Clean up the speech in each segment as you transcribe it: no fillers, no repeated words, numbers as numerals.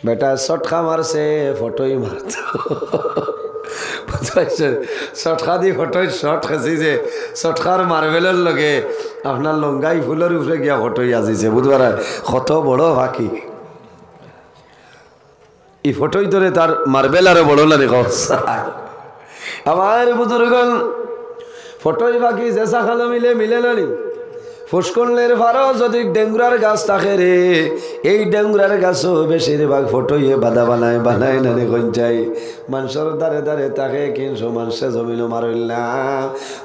বেটা শটখা মারছে ফটোই মারত শটখা দি ফটোই শট খেছি যে শটখার মার্বেলের লগে আপনার লঙ্গাই ফুলের উপরে গিয়া ফটোই আজিছে বুধবার কত বড় ফাঁকি এই ফটোই ধরে তার মার্বেল আরো বড় লাগে আমার বুজুর্গন ফটোই ফাঁকি জেসা খালো মিলে মিলে নানি ফুসকলের ফারো যদি ডেঙ্গুরার গাছ থাকে রে এই ডেঙ্গুরার গাছও বেশিরভাগ ফটোইয়ে বাধা বানায় বানায় নানি কঞ্চাই মানুষের দ্বারে দ্বারে তাকে কিনছো মানুষে জমিন মারইলা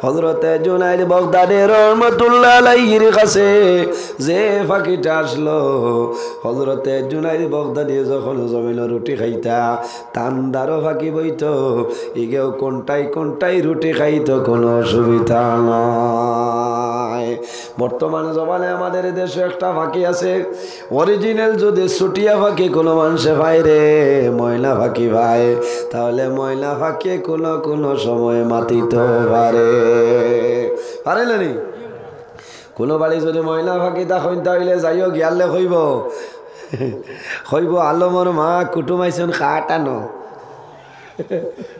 হযরতে জুনাইদ বাগদাদী রহমাতুল্লাহ আলাইহির কাছে যে ফাঁকিটা আসলো হযরতে জুনাইদ বাগদাদী যখন জমিন রুটি খাইতা তান্দারও ফাঁকি বইতো ইগেও কোনটাই কোনটাই রুটি খাইতো কোনো অসুবিধা নয় বর্তমানে জমানে আমাদের দেশে একটা ফাঁকি আছে অরিজিনাল যদি ছুটিয়া ফাঁকি কোনো মানুষে ভাই রে ময়লা ফাঁকি ভাই তাহলে ময়লা ফাঁকি কোনো কোনো সময় মাতিতে পারে না নি কোনো বাড়ি যদি ময়লা ফাঁকি তখন তাহলে যাইও গিয়ালে কইব আলমর মা কুটুমাইছন খাটানো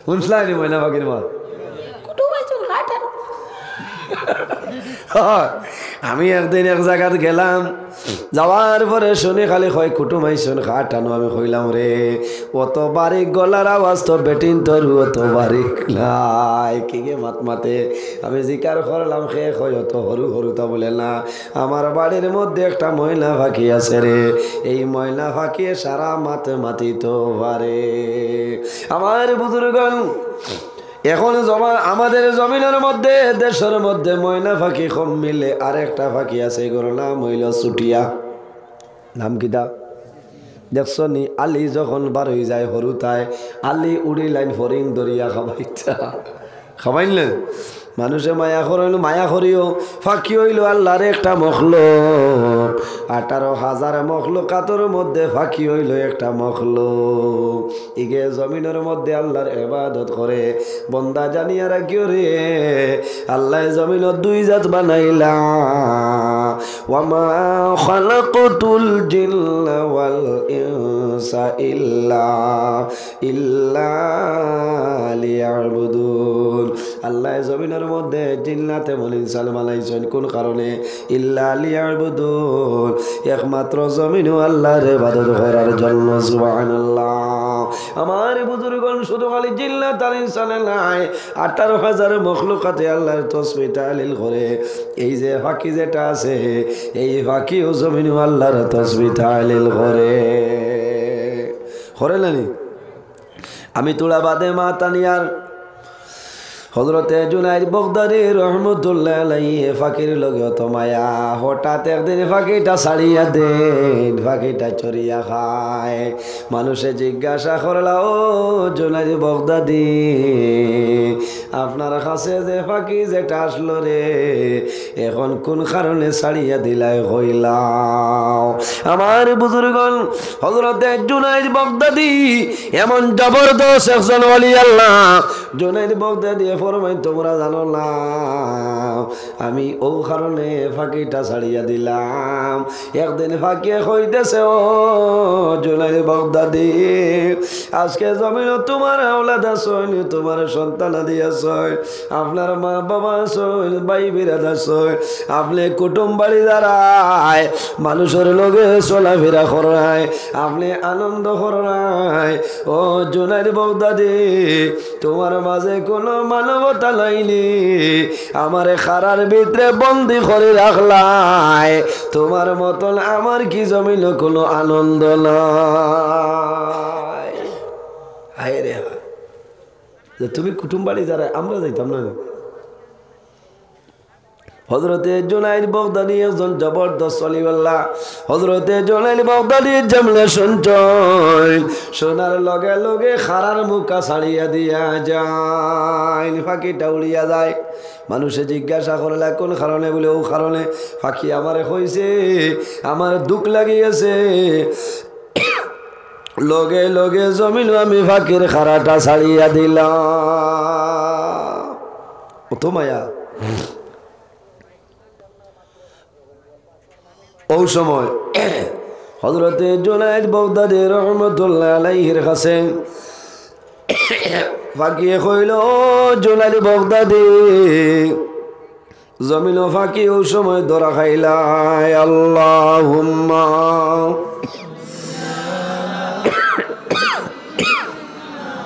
শুনছলানি ময়লা ফাঁকির মা কুটুমাইছন খাটানো আমি একদিন এক জায়গাত গেলাম যাওয়ার পরে শুনি খালি কয় কুটুমাইছন খাটানো আমি কইলাম রে অত বারিক গলার আওয়াজ তো বেটিন তোর অত বারিক নাই কি গে মাত মাতে আমি জিকার করলাম খে কয় অত সরু সরু তা বলে না আমার বাড়ির মধ্যে একটা ময়লা ফাঁকি আছে রে এই ময়লা ফাঁকি সারা মাতে মাতিত পারে আমার বুজুর্গন এখন আমাদের জমিনের মধ্যে দেশের মধ্যে ময়না ফাঁকি কম মিলে আরেকটা ফাঁকি আছে এগুলোর নাম হইল চুটিয়া নাম কিতা দেখছ নি আলি যখন বার হয়ে যায় হরুতায় আলি উড়ি লাইন ফরিং দরিয়া খাবাইলেন মানুষে মায়া করিল মায়া করিও ফাঁকি হইল আল্লাহর একটা মখলুক 18,000 মখলুকাতের মধ্যে ফাঁকি হইল একটা মখলুক ইগে জমিনের মধ্যে আল্লাহর ইবাদত করে বন্দা জানিয়া রাখিও রে আল্লাহ জমিনত দুই জাত বানাইলা ওয়ামা খালাকতুল জিন্না ওয়াল ইনসা ইল্লা লিয়াবুদুন আল্লাহ জমিনের মধ্যে জিন্নাতে বল ইনসান বানাইছেন কোন কারণে ইল্লা লিয়াবুদুন একমাত্র জমিনও আল্লাহর ইবাদত করার জন্য সুবহানাল্লাহ আমার বুজুর্গণ শুধু খালি জিন্নাত আর ইনসান নাই 18,000 মখলুকাতে আল্লাহর তাসবিহ তাহলিল করে এই যে ফাঁকি যেটা আছে এই ফাঁকিও জমিনও আল্লাহর তাসবিহ তাহলিল করে নানি আমি তোলা বাদে মা তানিয়ার হযরতে জুনাইদ বাগদাদী রহমাতুল্লাহ আলাইহি ফাকির লগে তো মায়া হঠাৎ একদিন ফাঁকিটা ছাড়িয়া দেন ফাঁকিটা চড়িয়া খায় মানুষে জিজ্ঞাসা করলা ও জুনাইদ বাগদাদী আপনার কাছে যে ফাঁকি যেটা আসলো রে এখন কোন কারণে ছাড়িয়া দিলাই হইলাও আমার বুজুর্গণ হযরতে জুনাইদ বাগদাদী এমন জবরদস্ত একজন ওলি আল্লাহ জুনাইদ বাগদাদী ফরমাই তোমরা জানো না আমি ও কারণে ফাঁকিটা ছাড়িয়া দিলাম একদিন ফাঁকি হইতেছে ও জুনাইদ বাগদাদী আজকে জমিন তোমার আওলাদ আছেন তোমার সন্তান আদি আছেন আপনার মা বাবা আছেন ভাই বিরাদ আছেন আপনি কুটুম বাড়ি দাঁড়ায় মানুষের লগে চলাফেরা করায় আপনি আনন্দ করায় ও জুনাইদ বাগদাদী তোমার মাঝে কোনো মানবতা লাইনি আমারে খারার ভিতরে বন্দি করে রাখলাই তোমার মতন আমার কি জমিল কোনো আনন্দ নাই হায় রে তুমি কুটুম বাড়ি যারা আমরা যাইতাম না হযরতে জুনাইদ বাগদাদী একজন জবরদস্ত ওলিউল্লাহ হযরতে জুনাইদ বাগদাদী যেমনে শুনছেন শোনার লগে লগে খারার মুখা ছাড়িয়া দিয়া যায় ফাঁকিটা উড়িয়া যায় মানুষে জিজ্ঞাসা করলে কোন কারণে বলে ও কারণে ফাঁকি আমারে হইছে আমার দুঃখ লাগিয়েছে লগে লগে জমিন আমি ফাঁকির খারাটা ছাড়িয়া দিলাম ও তো মায়া ও সময় হযরতে জুনায়েদ বাগদাদী রহমাতুল্লাহ আলাইহির কাছে ফাঁকিয়ে কইল, জুনায়েদ বাগদাদী জমিন ফাঁকি ও সময় ধরা খাইলাই। আল্লাহুম্মা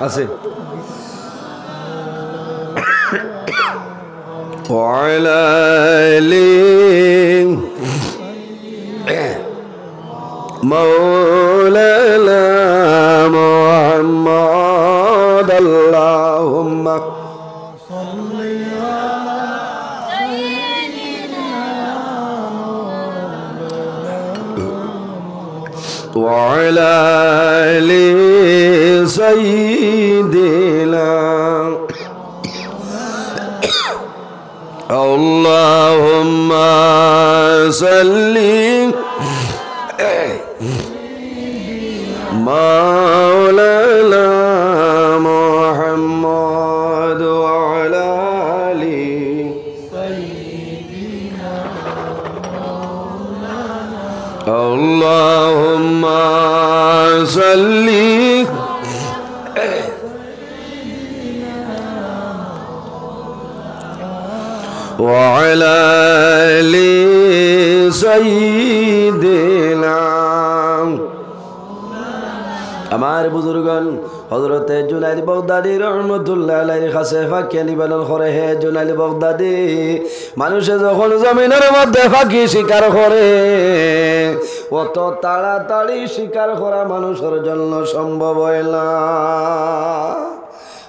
আছে وعلى آله مولانا محمد اللهم صل على سيدنا وعلى آل سيدنا اللهم صل مولانا محمد وعلى آل سيدنا اللهم صل وعلى آل سيدنا আমার বুজুর্গণ হযরতে জুনায়েদ বাগদাদী রহমাতুল্লাহ আলাইহির কাছে ফাঁকি নিবেদন করে, হে জুনায়েদ বাগদাদী, মানুষে যখন জমিনের মধ্যে ফাঁকি শিকার করে অত তাড়াতাড়ি শিকার করা মানুষের জন্য সম্ভব হয় না।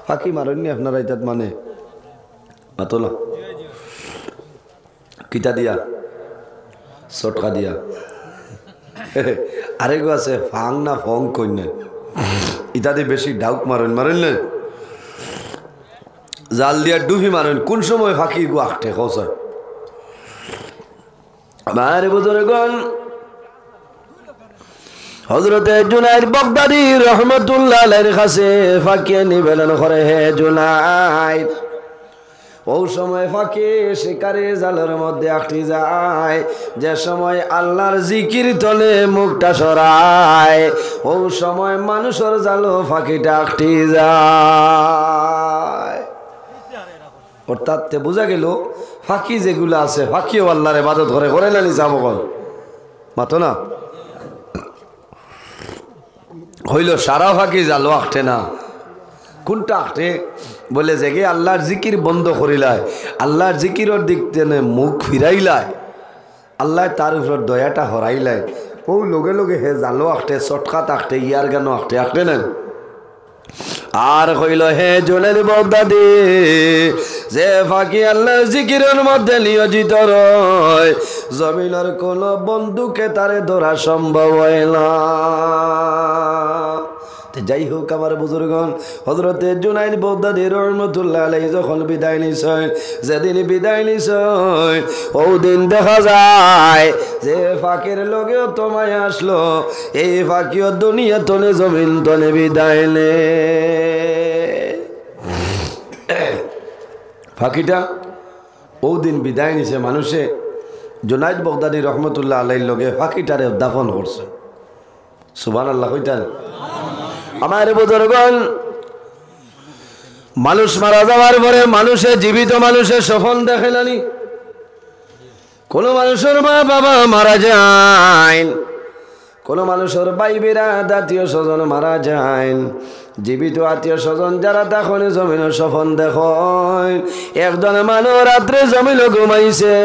ফাঁকি মারেননি আপনারা এটা মানে মাতলা কিতা দিয়া চটকা দিয়া আরেকও আছে ফাং না ফং কইনে ইত্যাদি বেশি ডাউক মারেন না জাল দিয়া ডুবি মারেন। কোন সময় ফাঁকি গো আটে কস আমার বুজুর্গণ হযরতে জুনায়েদ বাগদাদী রহমাতুল্লাহ আলাইহির কাছে ফাঁকি নিবেদন করে, হে জুনায়েদ, ও সময় ফাঁকি শিকারের জালের মধ্যে আটকে যায়, যে সময় আল্লাহর জিকির তলে মুখটা সরায় ও সময় মানুষের জালও ফাঁকিটা আটকে যায়। অর্থাৎ বোঝা গেল ফাঁকি যেগুলো আছে ফাঁকিও আল্লাহর ইবাদত করে না নিজাম মাতো না হইল সারা ফাঁকি জালও আটে না। কোনটা আটে বলে যে আল্লাহর জিকির বন্ধ করিলায়, আল্লাহর জিকিরের দিক থেকে মুখ ফিরাইলায়, আল্লাহ তার উপর দয়াটা হরাইলায়, ও লগে লগে হে জালো আটে চটকাত আটে ইয়ার গানো আটে না। আর কইল, হে জুনায়েদ বাগদাদী, যে ফাঁকি আল্লাহর জিকিরের মধ্যে নিয়োজিত রয় জমিনের কোন বন্ধুকে তারে ধরা সম্ভব হয় না। যাই হোক আমার বুজুর্গণ হযরতে জুনায়েদ বাগদাদী রহমাতুল্লাহ আলাইহি যখন বিদায় নিছেন, যেদিন বিদায় নিছেন ওই দিন দেখা যায় যে ফাঁকির লগেও তোমায় আসলো, এই ফাঁকিও দুনিয়া তনে জমিন তনে বিদায় নে। ফাঁকিটা ওই দিন বিদায় নিছে মানুষে জুনায়েদ বাগদাদী রহমাতুল্লাহ আলাইহির লগে ফাঁকিটারে দাফন করছে। সুবহানাল্লাহ কইতান আমার বুজুর্গণ। মানুষ মারা যাওয়ার পরে মানুষে জীবিত মানুষের স্বপ্ন দেখে নানি, কোন মানুষের মা বাবা মারা যায়, কোন মানুষের ভাই বিরাট আত্মীয় স্বজন মারা যায়, জীবিত আত্মীয় স্বজন যারা তখন জমিনের স্বপ্ন দেখেন। একজন মানুষ রাত্রে জমিন ঘুমাইছে,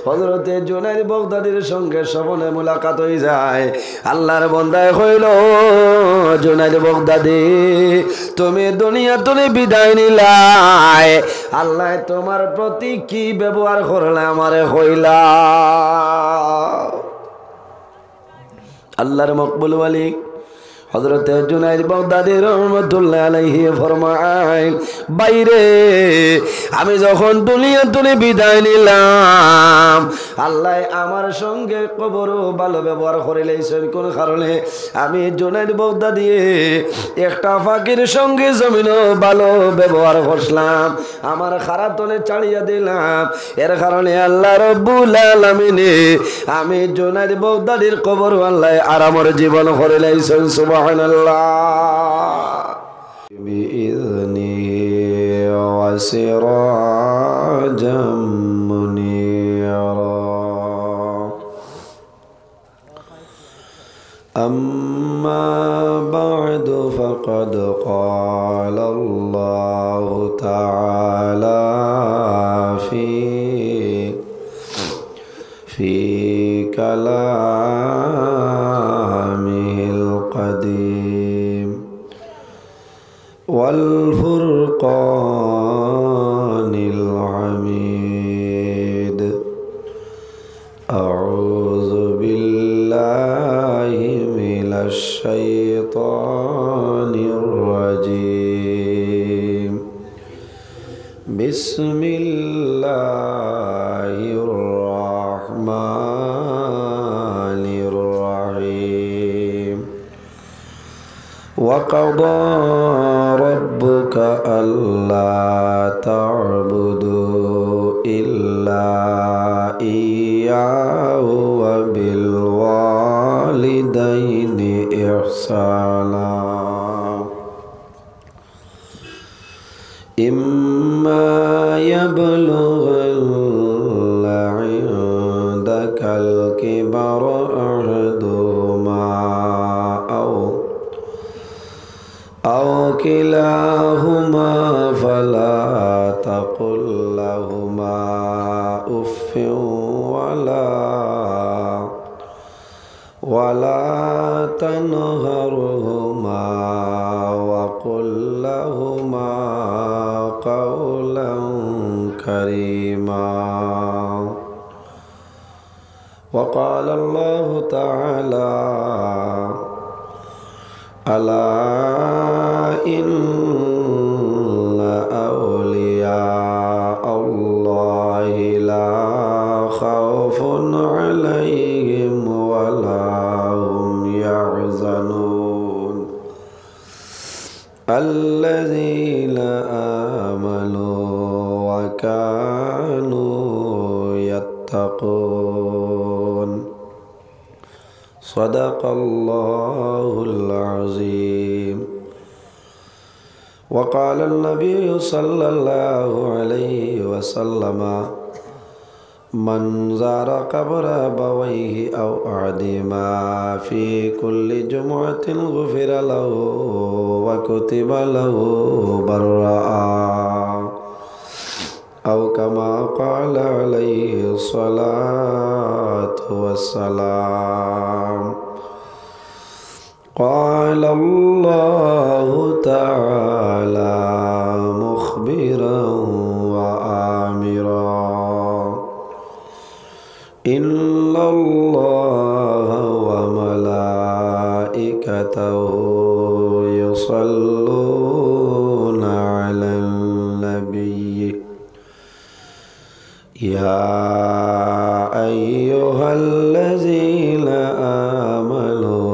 হযরতে জুনায়েদ বাগদাদীর সঙ্গে স্বপ্নে মুলাকাত হয়ে যায়। আল্লাহর বান্দায় কইল, জুনায়েদ বাগদাদী, তুমি দুনিয়া তুমি বিদায় নিলাই, আল্লাহ তোমার প্রতি কি ব্যবহার করলে আমারে কইলা। আল্লাহর মকবুল ওয়ালি হযরত জুনাইদ বাগদাদী রহমাতুল্লাহ আলাইহি ফরমায়, বাইরে আমি যখন দুনিয়া তুলে বিদায় নিলাম, আল্লাহ আমার সঙ্গে কবরও ভালো ব্যবহার করে লাইছেন। কোন কারণে? আমি জুনাইদ বাগদাদী একটা ফাকির সঙ্গে জমিনও ভালো ব্যবহার করলাম, আমার খারাতনে ছাড়িয়া দিলাম। এর কারণে আল্লাহ রব্বুল আলামিনে আমি জুনাইদ বাগদাদীর কবর আল্লাহ আরামের জীবন করে লাইছেন। সুবহানাল্লাহ। বিইذনিহি ওয়া সিরাজাম মুনীরা। أما بعد فقد قال الله تعالى في كلامه القديم والفرقان الحميد. أعوذ بالله من الشيطان الرجيم. بسم الله الرحمن الرحيم. وقضى ربك ألا تعبدوا إلا إياه وبالوالدين إحسانا. إما يبلغن عندك الكبر أحدهما أو كلاهما فلا تقل لهما أف ولا تنهرهما وقل لهما قولا كريما. وقال الله تعالى: ألا إن أولياء الله لا خوف عليهم ولا هم يحزنون الذين آمنوا وكانوا يتقون. صدق الله العظيم. وقال النبي صلى الله عليه وسلم: من زار قبر أبويه أو أعدما في كل جمعة غفر له وكتب له برا، أو كما قال عليه الصلاة والسلام. قال الله تعالى مخبرا وآمرا: إن الله وملائكته يصلون على النبي يا أيها الذين آمنوا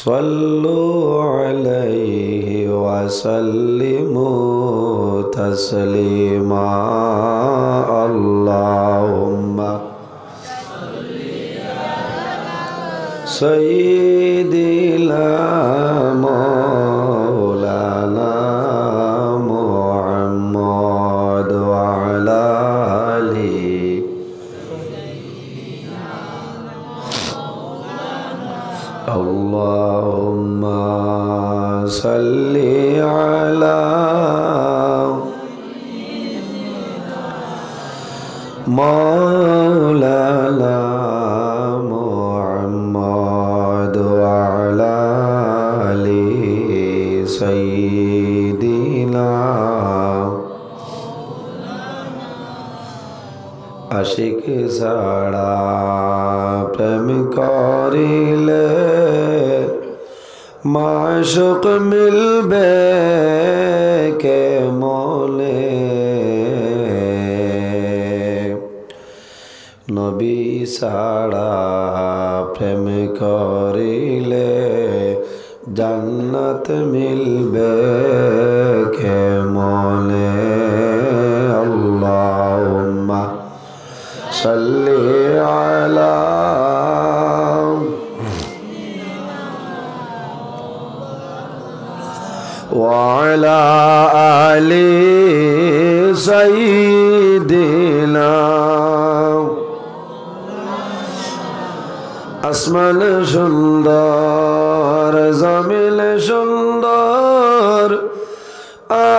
صلوا عليه وسلموا تسليما. اللهم سيدنا مولانا محمد وعلى آله اللهم صل على مولانا محمد وعلى آل سيدنا আশিক ছাড়া প্রেম করিলে মাশুক মিলবে কে মনে নবী ছাড়া প্রেম করিলে জান্নাত মিলবে কে মনে আল্লাহুম্মা সাল্লি আলা وعلى آل سيدنا আসমান সুন্দর জমিন সুন্দর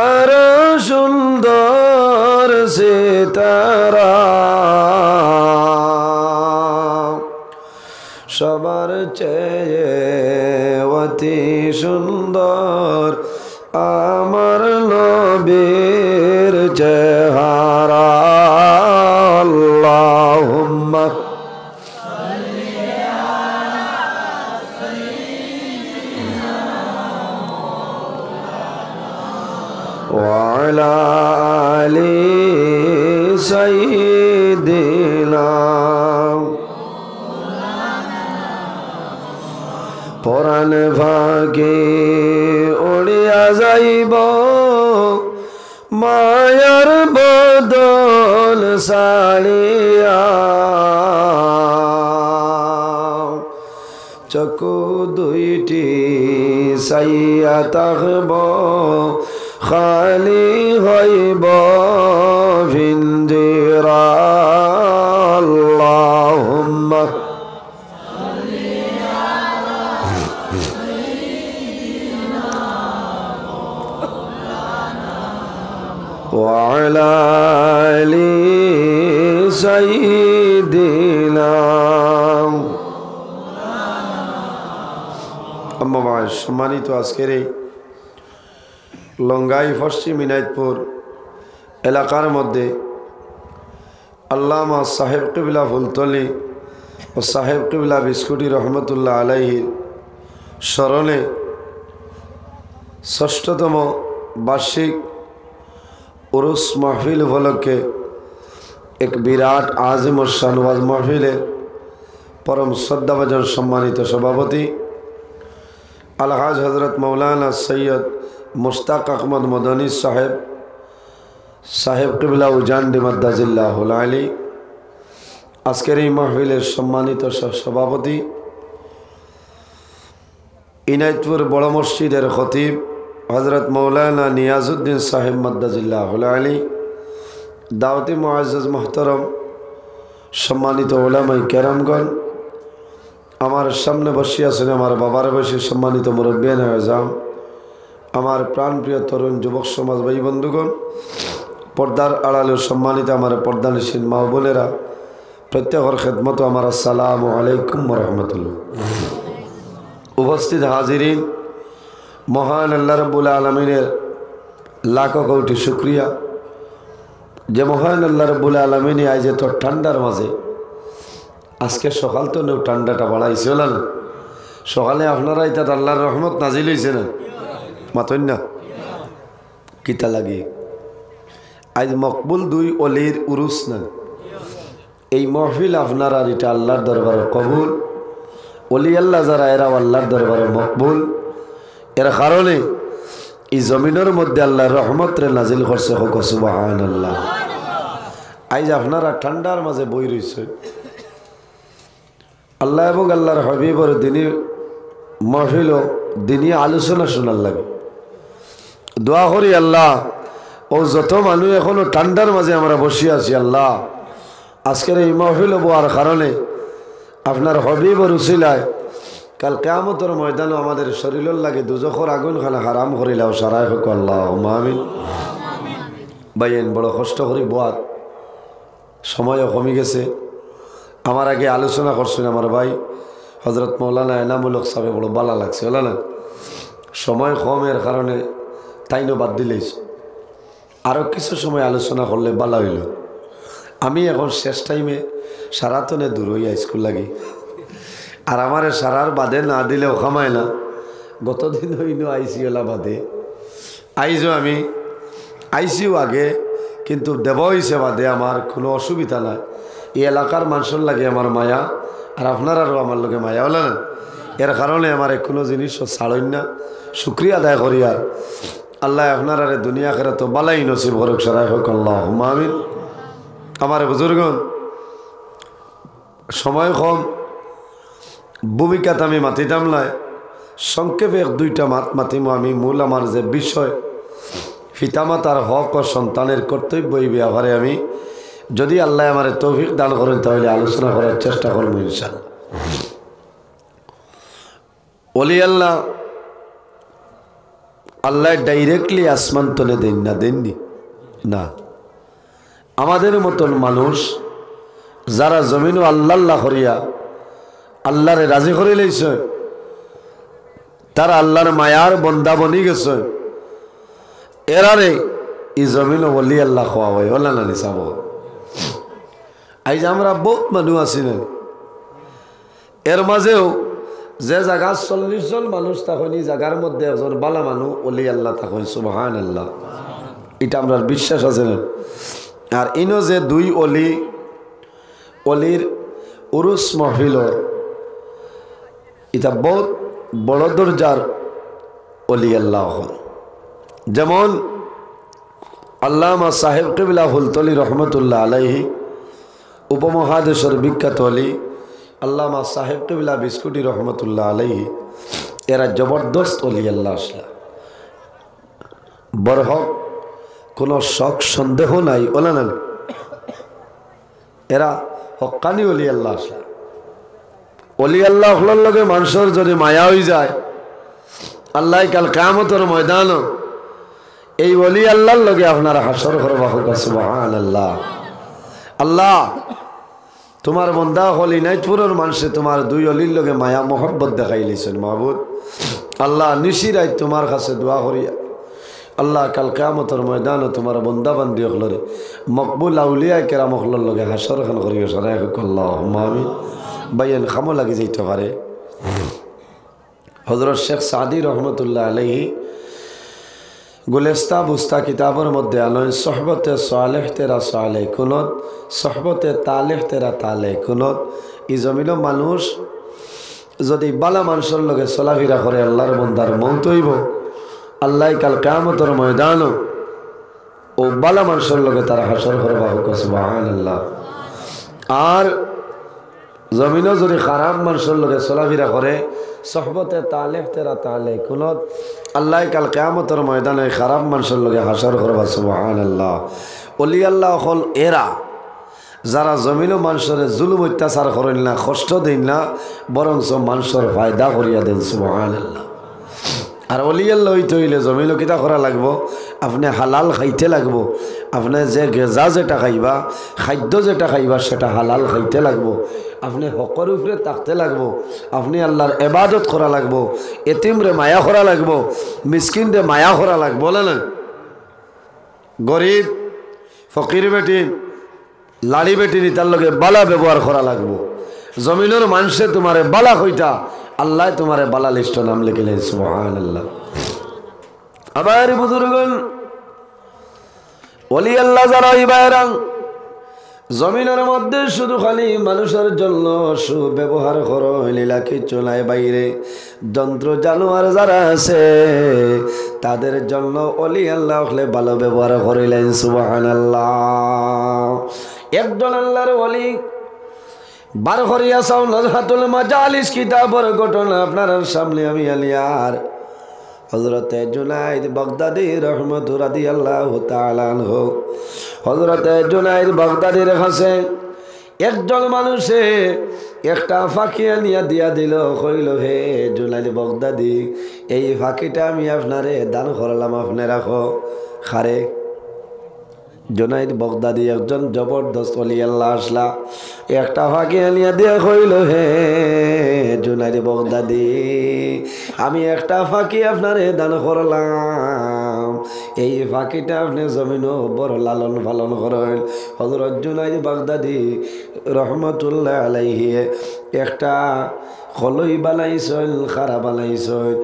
আর সুন্দর সিতারা সবার চেয়ে অতি সুন্দর আমার নবীর চেহারা আল্লাহুম্মা وعلى آل سيدنا পরাণ ভাগে উড়িয়া যাইব মায়ার বদল সাড়িয়া চকু দুইটি সাইয়া থাকব খালি হইব ভিন্দিরা আল্লাহুম্মা وعلى آل سيدنا আম্মা বাবা সম্মানিত আজকের এই লঙ্গাই পশ্চিম ইনায়তপুর এলাকার মধ্যে আল্লামা সাহেব কিবলা ফুলতলি ও সাহেব কিবলা বিস্কুটি রহমতুল্লাহ আলাইহির স্মরণে ৬ষ্ঠতম বার্ষিক উরুস মাহফিল উপলক্ষে এক বিরাট আজিম ও শান ওয়াজ মাহফিলের পরম শ্রদ্ধাভাজন সম্মানিত সভাপতি আলহাজ হজরত মৌলানা সৈয়দ মুশতাক আহমদ মদনী সাহেব কিবলা উজান্ডি মাদ্দাজিল্লাহুল আলী আজকের এই মাহফিলের সম্মানিত সভাপতি ইনায়তপুর বড় মসজিদের খতিব হজরত মৌলানা নিয়াজউদ্দিন সাহেব মাদ্দাজিল্লাহুল আলী দাওয়াতি মুআজ্জাজ মোহতরম সম্মানিত উলামায়ে কেরামগণ আমার সামনে বসে আছেন আমার বাবার বয়সী সম্মানিত মুরব্বিয়ান আযম আমার প্রাণপ্রিয় তরুণ যুবক সমাজ ভাই বন্ধুগণ পর্দার আড়ালে সম্মানিত আমার পর্দানিসীন মা বোনেরা প্রত্যেকের খেদমত আমার আসসালামু আলাইকুম ওয়া রাহমাতুল্লাহ। উপস্থিত হাজিরিন, মহান আল্লাহ রাব্বুল আলামিনের লাখো কোটি শুকরিয়া যে মহান আল্লাহ রাব্বুল আলামিন আজ এত ঠান্ডার মাঝে আজকে সকাল তো নেও ঠান্ডাটা বাড়াইছে না সকালে আপনারা এটা আল্লাহর রহমত নাজিল হয়েছে না মাতন না কিতা লাগে আজ মকবুল দুই অলির উরুস না এই মহফিল আপনার আর এটা আল্লাহর দরবারে কবুল অলি আল্লাহ যারা এরা আল্লাহর দরবারে মকবুল এর কারণে এই জমিনের মধ্যে আল্লাহর রহমতরে নাজিল করছে হোক সুবহানাল্লাহ। আজ আপনারা ঠান্ডার মাঝে বই রয়েছে আল্লাহ এবং আল্লাহর হাবিবর দিনী মাহফিল দিনী আলোচনা শোনার লাগে দোয়া করি আল্লাহ ও যত মানুষ এখনো ঠান্ডার মাঝে আমরা বসে আছি আল্লাহ আজকের এই মাহফিল হওয়ার কারণে আপনার হাবিবর উসিলায় কাল কিয়ামতের ময়দানে আমাদের শরীরের লাগে দুজখর আগুন খানা হারাম করিলাও সারাই হোক আল্লাহুম্মা আমিন। বাইন বড় কষ্ট করি বাত সময়ও কমে গেছে। আমার আগে আলোচনা করছেন আমার ভাই হজরত মৌলানা এনামুল হক সাহেব বড় ভালো লাগছে বলা না সময় কমের কারণে তাইনও বাদ দিলেই আরও কিছু সময় আলোচনা করলে ভালো হইল। আমি এখন শেষ টাইমে সারাতনে দূর হইয়া স্কুল লাগি আর আমারে সারার বাদে না দিলেও খামায় না গতদিন হইল আইসিওলা বাদে আইজও আমি আইসিও আগে কিন্তু দেব হইছে বাদে আমার কোনো অসুবিধা নাই এই এলাকার মানুষের লাগে আমার মায়া আর আপনারারও আমার লগে মায়া হল না এর কারণে আমার কোনো জিনিস ছাড়েন না শুক্রিয়া আদায় করি আর আল্লাহ আপনার দুনিয়া খেরা তো বালাই নসিব করুক সারাই হোক আল্লাহ আমিন আমার বুজুর্গন সময় কম ভূমিকাতে আমি মাতিতাম নাই সংক্ষেপে এক দুইটা মাত মাতিম আমি মূল আমার যে বিষয় পিতামাতার হক ও সন্তানের কর্তব্য এই ব্যাপারে আমি যদি আল্লাহ আমার তৌফিক দান করেন তাহলে আলোচনা করার চেষ্টা করবো ইনশাআল্লাহ। ওলি আল্লাহ আল্লাহ ডাইরেক্টলি আসমান তলে দেন না দেননি না আমাদের মতন মানুষ যারা জমিন আল্লাহ আল্লাহ করিয়া আল্লাহরে রাজি করে লইছে তারা আল্লাহর মায়ার বন্দা বনি গেছে এরারে এই জমিন ওলি আল্লাহ খাওয়া হয় ওলা না নিসাব আজ আমরা বহুত মানুষ আছি না এর মাঝেও যে জায়গা 40 জন মানুষ তখন এই জায়গার মধ্যে একজন বালা মানুষ ওলি আল্লাহ তখন সুবহানাল্লাহ এটা আমরা বিশ্বাস আছে না আর ইনো যে দুই অলির উরুস মাহফিল এটা বহুত বড় দরজার অলি আল্লাহ যেমন আল্লামা সাহেব কিবলা হুলতলি রহমতুল্লাহ আলাইহি উপমহাদেশের বিখ্যাত অলি আল্লামা সাহেব কিবলা বিস্কুটি রহমতুল্লাহ আলাইহি এরা জবরদস্ত অলি আল্লাহ আসলা বরহক কোনো শক সন্দেহ নাই ওলা না এরা হক্কানি অলি আল্লাহ আসলা অলি আল্লাহ হলার লগে মানুষের যদি মায়া হয়ে যায় আল্লাহ কাল কিয়ামতের ময়দান এই অলি আল্লাহর লগে আপনারা হাসর করবা হোক সুবহানাল্লাহ। আল্লাহ তোমার বন্দা হলি নাইটপুরের মানুষে তোমার দুই অলির লগে মায়া মোহব্বত দেখাইলেছেন মাহবুদ আল্লাহ নিশিরাই তোমার কাছে দোয়া করিয়া আল্লাহ কাল কিয়ামতের ময়দানে তোমার বন্দা বান্দি হলরে মকবুল আউলিয়া কেরাম হলর লগে হাসর খান করিয়া সরাই হোক আল্লাহুম্মা আমিন। বাইয়ান খামো লাগে যাইতে পারে হযরত শেখ সাদি রহমতুল্লাহ আলাইহি গুলেস্তা বুস্তা কিতাবের মধ্যে আলেন সোহবতে সালেহ তেরা সালে কুনত সোহবতে তালেহ তেরা তালে কুনত এই জমিন মানুষ যদি বালা মানুষের লগে চলাফেরা করে আল্লাহর বন্দার মৌত হইব আল্লাহ কাল কিয়ামতের ময়দান ও বালা মানুষের লগে তারা হাসর করবা হোক সুবহানাল্লাহ। আর জমিনও যদি খারাপ মানুষের লগে চলাফেরা করে সোহবতে তালেহ তেরা তালে কুনত আল্লাহ কাল কিয়ামতের ময়দানে খারাপ মানুষের লগে হাসর করবা সুবহানাল্লাহ। ওলি আল্লাহ হল এরা যারা জমিনও মানুষের জুলুম অত্যাচার করেন না কষ্ট দেন না বরঞ্চ মানুষের ফায়দা করিয়া দেন সুবহানাল্লাহ। আর ওলি আল্লাহ হইতে হইলে জমিনও কিতা করা লাগবো আপনি হালাল খাইতে লাগবো আপনি যে গেজা যেটা খাইবা খাদ্য যেটা খাইবা সেটা হালাল খাইতে লাগবো আপনি হকর উপরে থাকতে লাগবো আপনি আল্লাহর ইবাদত করা লাগবো এতিমরে মায়া করা লাগবো মিসকিনরে মায়া করা লাগবো বলে না গরিব ফকির বেটি লাড়ি বেটি তার লগে বালা ব্যবহার করা লাগবো জমিনের মানুষে তোমারে বালা কইটা আল্লাহ তোমারে বালা লিস্ট নাম লিখিলেন সুবহানাল্লাহ। আবার বুজুর্গন ওলি আল্লাহ যারা ইবারাং জমিনের মধ্যে শুধু খালি মানুষের জন্য সুব্যবহার করো লীলা কিছু নাই বাইরে যন্ত্র জানোয়ার যারা আছে তাদের জন্য ওলি আল্লাহ হলে ভালো ব্যবহার করিলেন সুবহানাল্লাহ। একজন আল্লাহর ওলি বার করিয়া চাও নজহাতুল মাজালিস কিতাবের ঘটনা আপনার সামনে আমি আলিয়ার হযরতে জুনাইদ বাগদাদি রহমতুল্লাহ রাদিয়াল্লাহু তাআলা আনহু হযরতে জুনাইদ বাগদাদির কাছে একজন মানুষে একটা ফাঁকি আনিয়া দিয়া দিল কইল হে জুনাইদ বাগদাদি এই ফাঁকিটা আমি আপনারে দান করলাম আপনি রাখো খারে জুনাইদ বাগদাদি একজন জবরদস্ত ওলি আল্লাহ আসলা একটা ফাঁকি আনিয়া দিয়া কইল হে জুনাইদ বাগদাদি, আমি একটা ফাঁকি আপনারে দান করলাম, এই ফাঁকিটা আপনি জমিনও বড় লালন পালন করেন। হযরত জুনাইদ বাগদাদি রহমতুল্লাহ আলাইহি একটা খলই বানাইছেন, খারা বানাইছেন,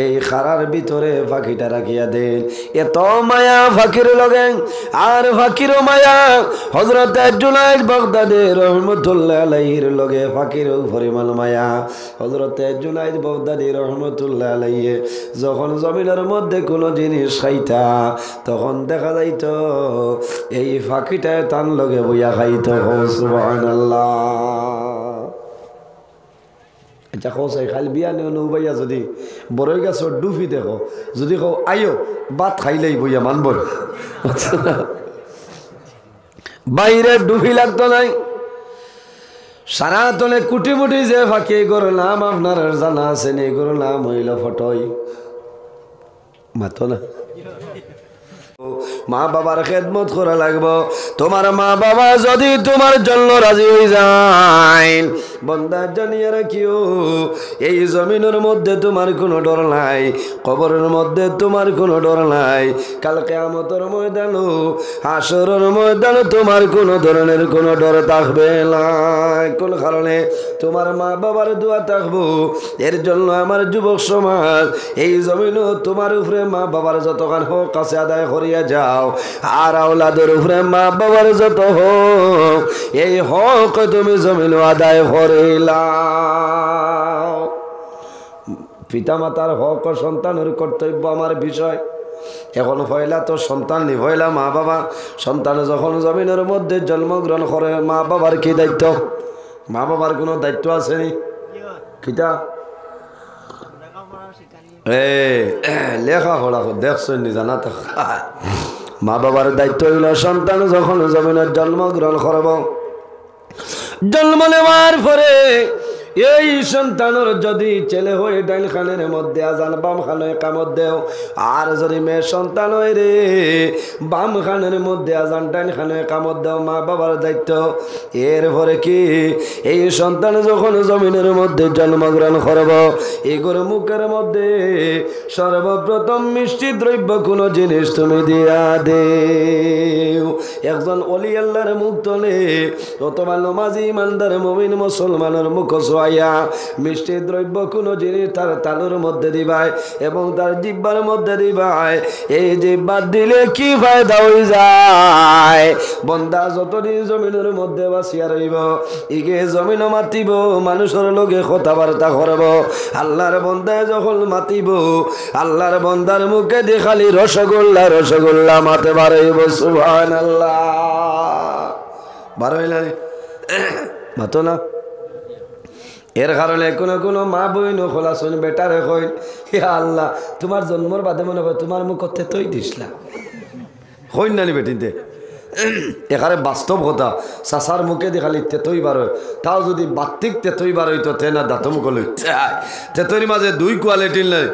এই খারার ভিতরে ফাঁকিটা রাখিয়া দেন। এত মায়া ফাঁকির লগে, আর ফাঁকিরও মায়া হযরত জুনাইদ বাগদাদি রহমতুল্লাহ আলাইহির লগে ফাঁকির পরিমাণ মায়া। হযরত জুনাইদ বাগদাদি রহমতুল্লাহ আলাইহি যখন জমিনের মধ্যে কোনো জিনিস খাইতা, তখন দেখা যাইত এই ফাঁকিটায় তান লগে বইয়া খাইত। সুবহানাল্লাহ। আচ্ছা কৌসাই খাইল বিয়া নিও নৌবাইয়া যদি বড়ই গাছর ডুফি দেখো, যদি কও আইও ভাত খাইলেই বইয়া মানব, বাইরে ডুফি লাগতো নাই। সারা তলে কুটি মুটি যে ফাঁকি, এগুলোর নাম আপনার জানা আছে, এগুলোর নাম হইল ফটই। মাতো না, মা বাবার খেদমত করা লাগবো। তোমার মা বাবা যদি তোমার জন্য রাজি হয়ে যায়, বন্দা জানিয়ে রাখিও এই জমিনের মধ্যে তোমার কোনো ডর নাই, কবরের মধ্যে তোমার কোনো ডর নাই, কাল কিয়ামতের ময়দানও হাসরের ময়দানও তোমার কোনো ধরনের কোনো ডর থাকবে না। কোন কারণে? তোমার মা বাবার দোয়া থাকবো। এর জন্য আমার যুবক সমাজ, এই জমিনও তোমার উপরে মা বাবার যতক্ষণ হোক কাছে আদায় করিয়া যাও, আর আওলাদের উপরে মা বাবার যত হোক এই হক তুমি জমিনও আদায় করিলাও। পিতা মাতার হক ও সন্তানের কর্তব্য আমার বিষয়। এখন পয়লা তো সন্তান নি, পয়লা মা বাবা। সন্তান যখন জমিনের মধ্যে জন্মগ্রহণ করে, মা বাবার কি দায়িত্ব? মা বাবার কোনো দায়িত্ব আছে নি? কিতা লেখা পড়া দেখছেন নি? জানা তো মা বাবার দায়িত্ব হইল সন্তান যখন জমিনের জন্মগ্রহণ করব, জন্ম নেওয়ার পরে এই সন্তানের যদি ছেলে হয়ে ডাইন খানের মধ্যে আজান, বাম খানে কামত দেও, আর যদি মেয়ে সন্তান হয় রে বাম খানের মধ্যে আজান, ডাইন খানে কামত দেও, মা বাবার দায়িত্ব। এরপরে কি এই সন্তান যখন জমিনের মধ্যে জন্মগ্রহণ করব, এগুলোর মুখের মধ্যে সর্বপ্রথম মিষ্টি দ্রব্য কোনো জিনিস তুমি দিয়া দেও। একজন অলি আল্লাহর মুখ তলে অথবা নমাজি ইমানদার মুমিন মুসলমানের মুখ মিষ্টি দ্রব্য কোনো জিনিস তার তালুর মধ্যে দিবাই এবং তার জিব্বার মধ্যে দিবাই। এই জিব্বার দিলে কি ফায়দা হয়ে যায়? বন্দা যতদিন জমিনের মধ্যে বাসিয়া রইব, ইগে জমিন মাতিব, মানুষের লগে কথাবার্তা করব। আল্লাহর বন্দায় যখন মাতিব, আল্লাহর বন্দার মুখে দিয়ে খালি রসগোল্লা রসগোল্লা মাতে বাড়াইব। সুবহানাল্লাহ। বাড়াইলা মাতো না? এর কারণে কোনো মা বইন খোলা শুন বেটারে কইল, হে আল্লাহ তোমার জন্মর বাদে মনে হয় তোমার মুখ করতে তৈ দিসলা হইন নানি বেটিতে। এখানে বাস্তব কথা, চাষার মুখে দিয়ে খালি তেতই বার হয়, তাও যদি বাত্তিক তেতই বার হইতো তে না দাঁত মুখ লইতে। তেতইর মাঝে দুই কোয়ালিটির নাই,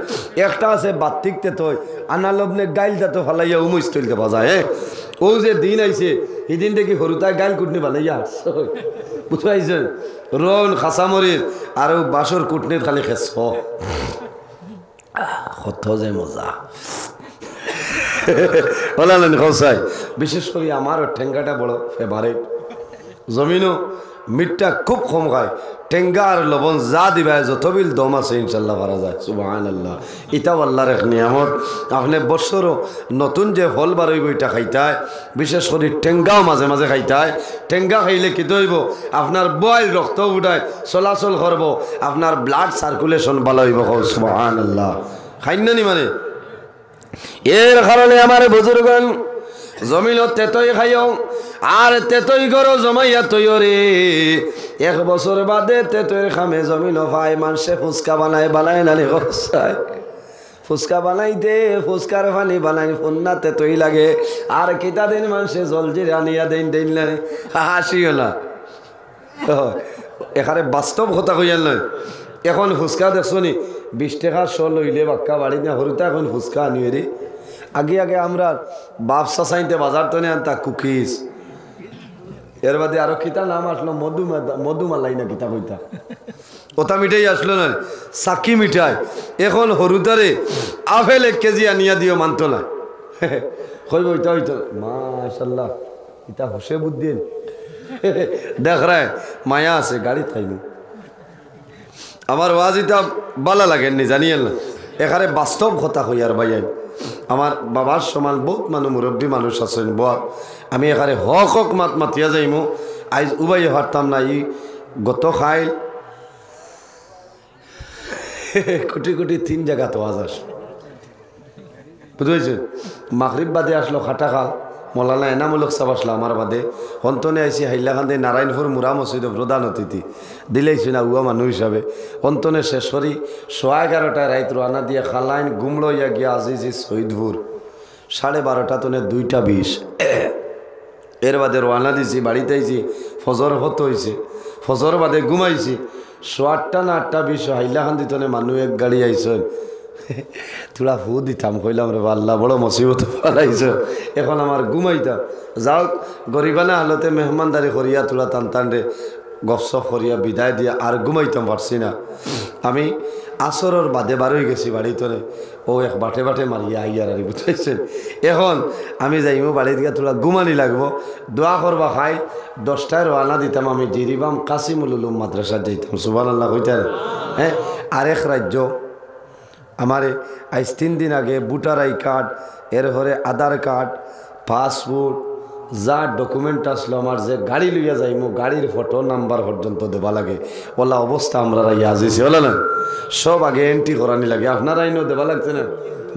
একটা আছে বাত্তিক তেতই, আনালবনে গাইল দাঁত ফালাইয়া উমুস তুলতে বাজায়। হ্যাঁ, ও যে দিন আইছে সেদিন দেখি সরুতায় গাইল কুটনি বানাইয়া বুঝাইছেন, রন খাসামরির আর বাসর কুটনির খালি খেস কত যে মজা বলালেন খসাই। বিশেষ করে আমার ঠেঙ্গাটা বড় ফেভারিট। জমিনও মিটটা খুব কম খায়, টেঙ্গা আর লবণ যা দিবা যত বিল দম আছে ইনশাল্লাহ পারা যায়। সুবহানাল্লাহ। ইটাও আল্লাহর এক নিয়ামত। আপনি বছরও নতুন যে ফল বারইব এটা খাইতায়, বিশেষ করে টেঙ্গাও মাঝে মাঝে খাইতায়। টেঙ্গা খাইলে কি হইব? আপনার বয়েল রক্ত উঠায় চলাচল করব, আপনার ব্লাড সার্কুলেশন ভালো হইব। সুবহানাল্লাহ। খাইনি মানে এর কারণে আমার বুজুর্গণ জমিনত তেতই খাইও, আর তেতই করো জমাইয়া তৈরি। এক বছর বাদে তেতইয়ের খামে জমিন পায়, মানুষে ফুচকা বানায় নানি খসায়। ফুচকা বানাইতে ফুচকার পানি বানাই ফন্না তেতই লাগে, আর কিতা দিন মানুষে জলজিরা আনিয়া দেন নাই। হাসিও না, এখানে বাস্তব কথা কইয়াল নয়। এখন ফুচকা দেখছো নি 20 টাকা শ লইলে বাক্কা বাড়ি না হরুতা এখন ফুচকা আনিয়ে রে। আগে আগে আমরা বাপসা চাইতে বাজার তো নেই আনতা কুকিজ, এর বাদে আরো কিতা নাম আসলো মধুমালাই না কিতা কইতা। ওটা মিঠাই আসলো না, সাকি মিঠাই। এখন হরুদারে আপেল 1 কেজি আনিয়া দিও মানত না। কইব ওইটা হইতো মাশাল্লাহ, এটা হুসে বুদ্ধি দেখ রে, মায়া আছে গাড়ি খাইনি। আমার ওয়াজ এটা বালা লাগেননি জানিয়েন না, এখানে বাস্তব কথা হই। আর ভাইয়াই আমার বাবার সমান বহুত মানুষ মুরব্বী মানুষ আছেন বল, আমি এখানে হক হক মাত মাতিয়া যাইমু। আইজ উবাই হারতাম না, ই গত খাইল কোটি কোটি 3 জায়গা তো আজ আস বুঝেছেন। মাগরিব বাদে আসলো খাটা খাল, মৌলানা এনামূলক সাহেব আসলো আমার বাদে। অন্তনে আইসি হাইলাকান্দি নারায়ণপুর মুরা মসজিদ প্রধান অতিথি দিলেইছি না উয়া মানুষ হিসাবে। অন্তনে শেষ করি 11:30 রাত রানা দিয়ে খালাইন গুমড়ো ইয়া গিয়া আজিজি শহীদপুর 12:30 তনে 2:20। এর বাদে রওনা দিছি, বাড়িতে আইছি, ফজর হত হয়েছে, ফজর বাদে ঘুমাইছি। 8টা না 8:20 হাইলাকান্দি তনে মানুষ 1 গাড়ি আইসেন। তোরা ফু দিতাম, কইলাম রে আল্লাহ বড় মুসিবত পালাইছ, এখন আমার ঘুমাইতাম। যাও গরিবানা হালতে মেহমানদারি করিয়া তোরা টান টান রে গপসপ করিয়া বিদায় দিয়া আর ঘুমাইতাম পারছি না। আমি আসরের বাদে বারোই গেছি বাড়িতে, ও এক বাটে বাটে মারিয়া আইয়ার আর বুঝাইছেন। এখন আমি যাইমু বাড়ি থেকে তোরা ঘুমানি লাগবো, দোয়া করবা খাই। 10টায় রওনা দিতাম, আমি জিরিবাম কাসিমুল উলুম মাদ্রাসা যাইতাম। সুবহানাল্লাহ কইতেন। হ্যাঁ, আরেক রাজ্য আমারে আজ 3 দিন আগে ভোটার আই কার্ড, এরপরে আধার কার্ড, পাসপোর্ট, যা ডকুমেন্ট আসলো আমার, যে গাড়ি লইয়া যাইমু গাড়ির ফটো নাম্বার পর্যন্ত দেবা লাগে। ওলা অবস্থা আমরা আজিছে ওলা না, সব আগে এন্ট্রি করানি লাগে। আপনারা ইনো দেবা লাগছে না?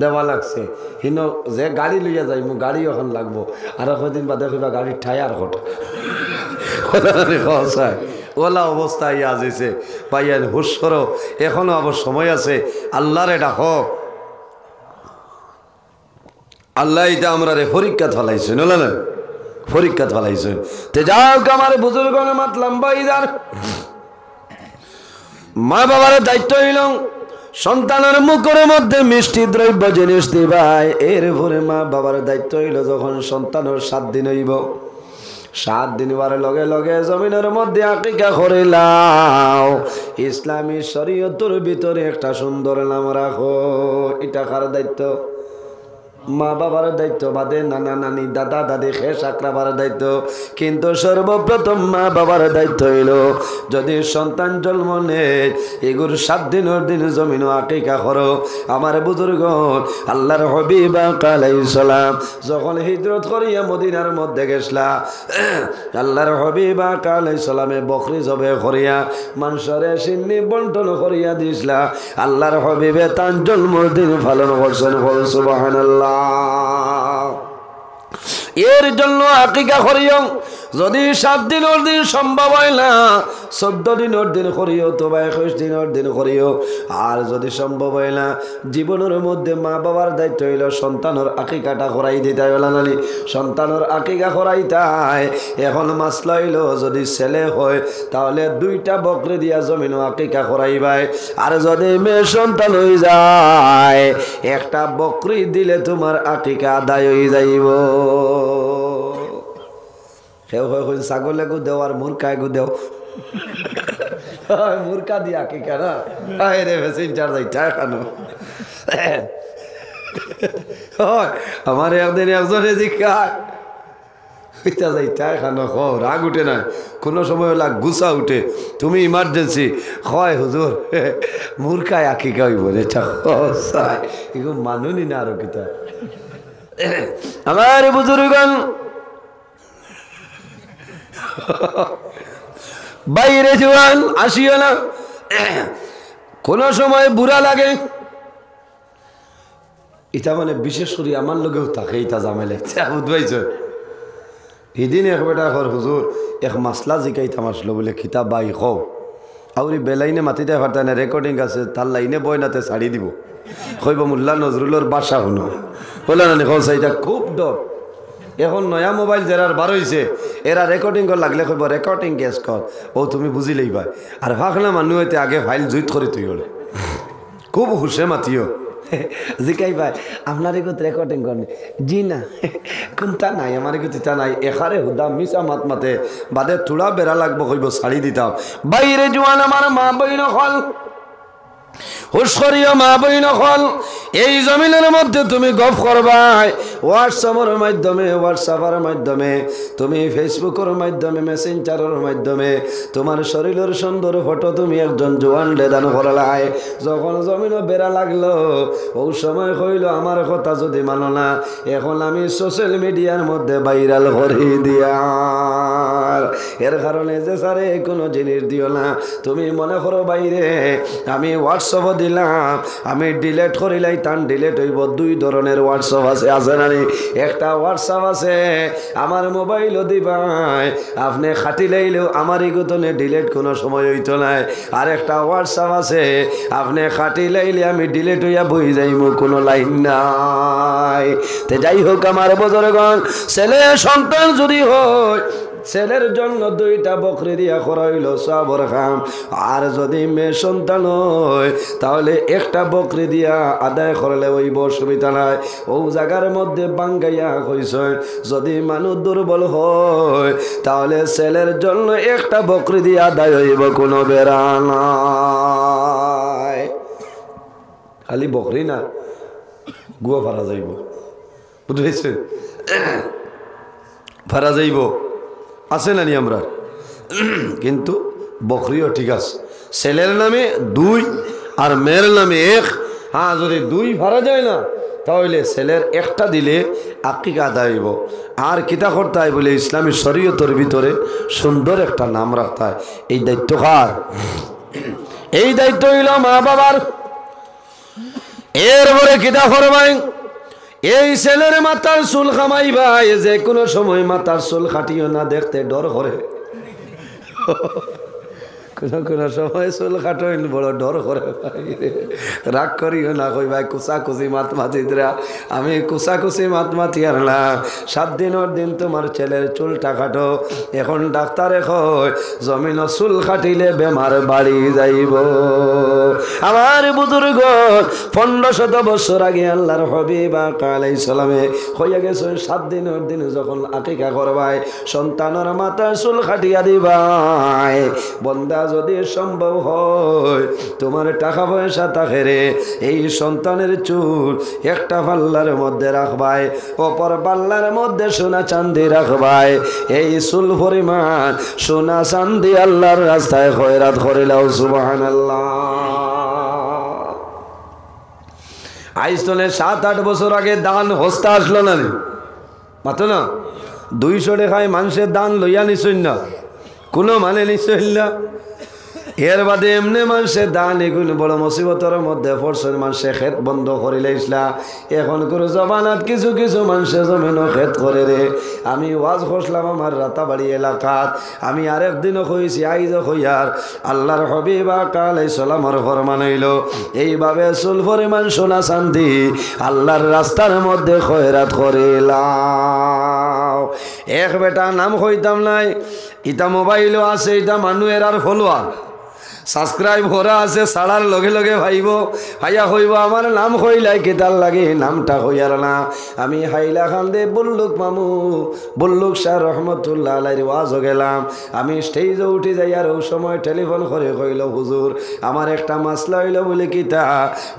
দেওয়া লাগছে। হিনো যে গাড়ি লইয়া যাইমু গাড়ি এখন লাগবো, আর কদিন বাদে কইবা গাড়ির টায়ার ফটো ওলা অবস্থা আজিছে। পাইয়া হুশ করো, এখনো আবার সময় আছে। আল্লাহরে ডাকো, আল্লাহ এটা আমরা রে পরীক্ষা ফেলাইছে নলা না, পরীক্ষা ফেলাইছে। তে যাও আমার বুজুর্গ মাতলাম ভাইদার, মা বাবার দায়িত্ব হইল সন্তানের মুখের মধ্যে মিষ্টি দ্রব্য জিনিস দিবাই। এরপরে মা বাবার দায়িত্ব হইল যখন সন্তানের 7 দিন হইব, 7 দিন বারে লগে লগে জমিনের মধ্যে আকিকা করিলাও। ইসলামী শরীয়তের ভিতরে একটা সুন্দর নাম রাখো। এটা কার দায়িত্ব? মা বাবার দায়িত্ব বাদে নানা নানি দাদা দাদি খেস আকরাবার দায়িত্ব, কিন্তু সর্বপ্রথম মা বাবার দায়িত্ব হইল যদি সন্তান জন্ম নেয় এগুর 7 দিনের দিন জমিন আকিকা করো। আমার বুজুর্গ আল্লাহর হাবিব আলাইহিস সালাম যখন হিজরত করিয়া মদিনার মধ্যে গেছলা, আল্লাহর হাবিব আলাইহিস সালামে বকরি জবে করিয়া মানুষরে সিন্নি বন্টন করিয়া দিছলা। আল্লাহর হাবিবে তার জন্মদিন পালন করছেন। সুবহানাল্লাহ। এর জন্য আকিকা করিও। যদি 7 দিনের দিন সম্ভব হয় না, 14 দিনের দিন করিও, তবে 21 দিনের দিন করিও। আর যদি সম্ভব হয় না, জীবনের মধ্যে মা বাবার দায়িত্ব হইল সন্তানের আকিকাটা করাই দিতে হইল নালি, সন্তানের আকিকা করাইতাই। এখন মাসলা হইল যদি ছেলে হয় তাহলে 2টা বকরি দিয়া জমিন আকিকা করাইবাই। আর যদি মেয়ে সন্তান হয়ে যায় 1টা বকরি দিলে তোমার আকিকা আদায় হয়ে যাইব। কেউ হয় ছাগলে গু দেও আর মুরকায় গু দেও, মুরকা দিয়া কি কেন রে ভেসিনটার যাইটা খানো। আমার একদিন একজনে জিজ্ঞাসা যাইটা খানো, রাগ উঠে না, কোনো সময় হলে গুসা উঠে, তুমি ইমার্জেন্সি হয় হুজুর মুরকায় আকিকা হইব এটা এগুলো মানুনি না আরো কিতা। আমার বুজুর্গণ বাইরে জোয়ান আসিও না, কোন সময় বুড়া লাগে। এটা মানে বিশেষ করে আমার লোকেও থাকে, এটা জামাইলে বুঝবাইছ। এদিন এক বেটা ঘর হুজুর এক মাসলা জিকাইতাম আসলো বলে খিতাব বাই কও আউরি বেলাইনে মাতিতে পারতাই না, রেকর্ডিং আছে, তার লাইনে বইনাতে ছাড়ি দিব, কইব মোল্লা নজরুলের বাসা শুনো বলে না দেখো। এটা খুব ডর। এখন নয়া মোবাইল যারা বার হয়েছে এরা রেকর্ডিং কর লাগলে কইব রেকর্ডিং কেস কর, ও তুমি বুঝি লইবা। আর ভাগলা মানুষ হইতে আগে ফাইল জুইত করে তুই হলে খুব হুসে মাতিও। জিকাই ভাই আপনার এগুলো রেকর্ডিং করেন জি না কোনটা নাই আমার এগুলো তা নাই এখারে হুদা মিশা মাত মাতে বাদে থোড়া বেড়া লাগবো কইব শাড়ি দিতাম বাইরে জোয়ান আমার মা বই নকল হুশরিয়া মা বই নকল এই জমিনের মধ্যে তুমি গপ করবাই হোয়াটসঅ্যাপের মাধ্যমে তুমি ফেসবুকের মাধ্যমে মেসেঞ্জারের মাধ্যমে তোমার শরীরের সুন্দর ফটো তুমি একজন জোয়ান দান করলাই যখন জমিনও বেড়া লাগলো ওই সময় কইল আমার কথা যদি মানো না এখন আমি সোশ্যাল মিডিয়ার মধ্যে ভাইরাল করে দিয়ার এর কারণে যে স্যারে কোনো জিনিস দিও না তুমি মনে করো বাইরে আমি হোয়াটসঅ্যাপও দিলাম আমি ডিলেট করিলাই তান ডিলেট হইব দুই ধরনের হোয়াটসঅ্যাপ আছে না একটা হোয়াটসঅ্যাপ আছে আমার মোবাইলও দিবাই আপনি খাটি লাইলেও আমার ইগোতনে ডিলেট কোনো সময় হইতো নাই আর একটা হোয়াটসঅ্যাপ আছে আপনি খাটি লাইলে আমি ডিলেট হইয়া বই যাইব কোনো লাইন নাই তে যাই হোক আমার বুজুর্গগণ ছেলে সন্তান যদি হয় ছেলের জন্য দুইটা বকরি দিয়া করাইল সবর খাম আর যদি মেয়ে সন্তান হয় তাহলে একটা বকরি দিয়া আদায় করলে ওই অসুবিধা নাই ও জায়গার মধ্যে বাঙ্গাইয়া কইছেন যদি মানুষ দুর্বল হয় তাহলে ছেলের জন্য একটা বকরি দিয়া আদায় হইব কোনো বেড়া নাই খালি বকরি না গুয়া ফারা যাইব বুঝেছেন ফারা যাইব আছে না নি আমরা কিন্তু বকরিও ঠিক আছে ছেলের নামে 2 আর মেয়ের নামে 1 হ্যাঁ যদি 2 ভাড়া যায় না তাহলে ছেলের একটা দিলে আকিকা আদায় হইব আর কিতা করতে হয় বলে ইসলামী শরীয়তের ভিতরে সুন্দর একটা নাম রাখতে হয় এই দায়িত্ব কার এই দায়িত্ব হইল মা বাবার এরপরে কিতা করবাই এই ছেলের মাথার চুল খামাই ভাই যে কোনো সময় মাথার চুল কাটিও না দেখতে ডর করে কোনো সময় চুল কাটোই বড় ডর করে রাগ করিও না কই ভাই কুচাকুচি মাত মাতিরা আমি কুচাকুচি মাত মাতি আর না 7 দিনের দিন তোমার ছেলের চুলটা কাটো এখন ডাক্তারে কয় জমিন চুল কাটিলে বেমার বাড়ি যাইব আমার বুজুর্গ 1500 বছর আগে আল্লাহর হাবিব আলাইহিস সালামে কইয়া গেছে 7 দিনের দিন যখন আকিকা করবাই সন্তানের মাথার চুল কাটিয়া দিবাই বন্দা যদি সম্ভব হয় তোমার টাকা পয়সা থাকে রে এই সন্তানের চুল একটা পাল্লার মধ্যে রাখবাই অপর পাল্লার মধ্যে সোনা চাঁদি রাখবাই এই চুল পরিমাণ সোনা চাঁদি আল্লাহর রাস্তায় খয়রাত করিলাও সুবহানাল্লাহ আইজ তোলে 7-8 বছর আগে দান হস্তা আসলো না মাত্র না 200 টাকায় মানুষের দান লইয়া নিছই না কোনো মানে নিছই না এর বাদে এমনি মানুষের দান এগুলো বড় মুসিবতের মধ্যে পড়ছেন মানুষে খেত বন্ধ করিলে ইসলা এখন করে জবানাত কিছু কিছু মানুষে জমিনও খেত করে রে আমি ওয়াজ করলাম আমার রাতাবাড়ি এলাকাত আমি আরেকদিনও কইছি আইজও কইয়ার আল্লাহর হাবিব আলাইহিস সালামের ফরমান হইল এইভাবে চুল পরিমাণ সোনা চাঁদি আল্লাহর রাস্তার মধ্যে খয়রাত করিলাম এক বেটা নাম কইতাম নাই ইটা মোবাইলও আছে ইটা মানুষের আর ফলোয়ার সাবস্ক্রাইব করা আছে ছাড়ার লগে লগে ভাইব ভাইয়া হইব আমার নাম হইলাই কেতার লাগে নামটা হইয়ার না আমি হাইলা খান্দে বল্লুক মামু বল্লুক শাহ রহমতুল্লাহ আলাইহির ওয়াজও গেলাম আমি স্টেজে উঠে যাই আর ওই সময় টেলিফোন করে কইল হুজুর আমার একটা মাসলা হইল বলে কিতা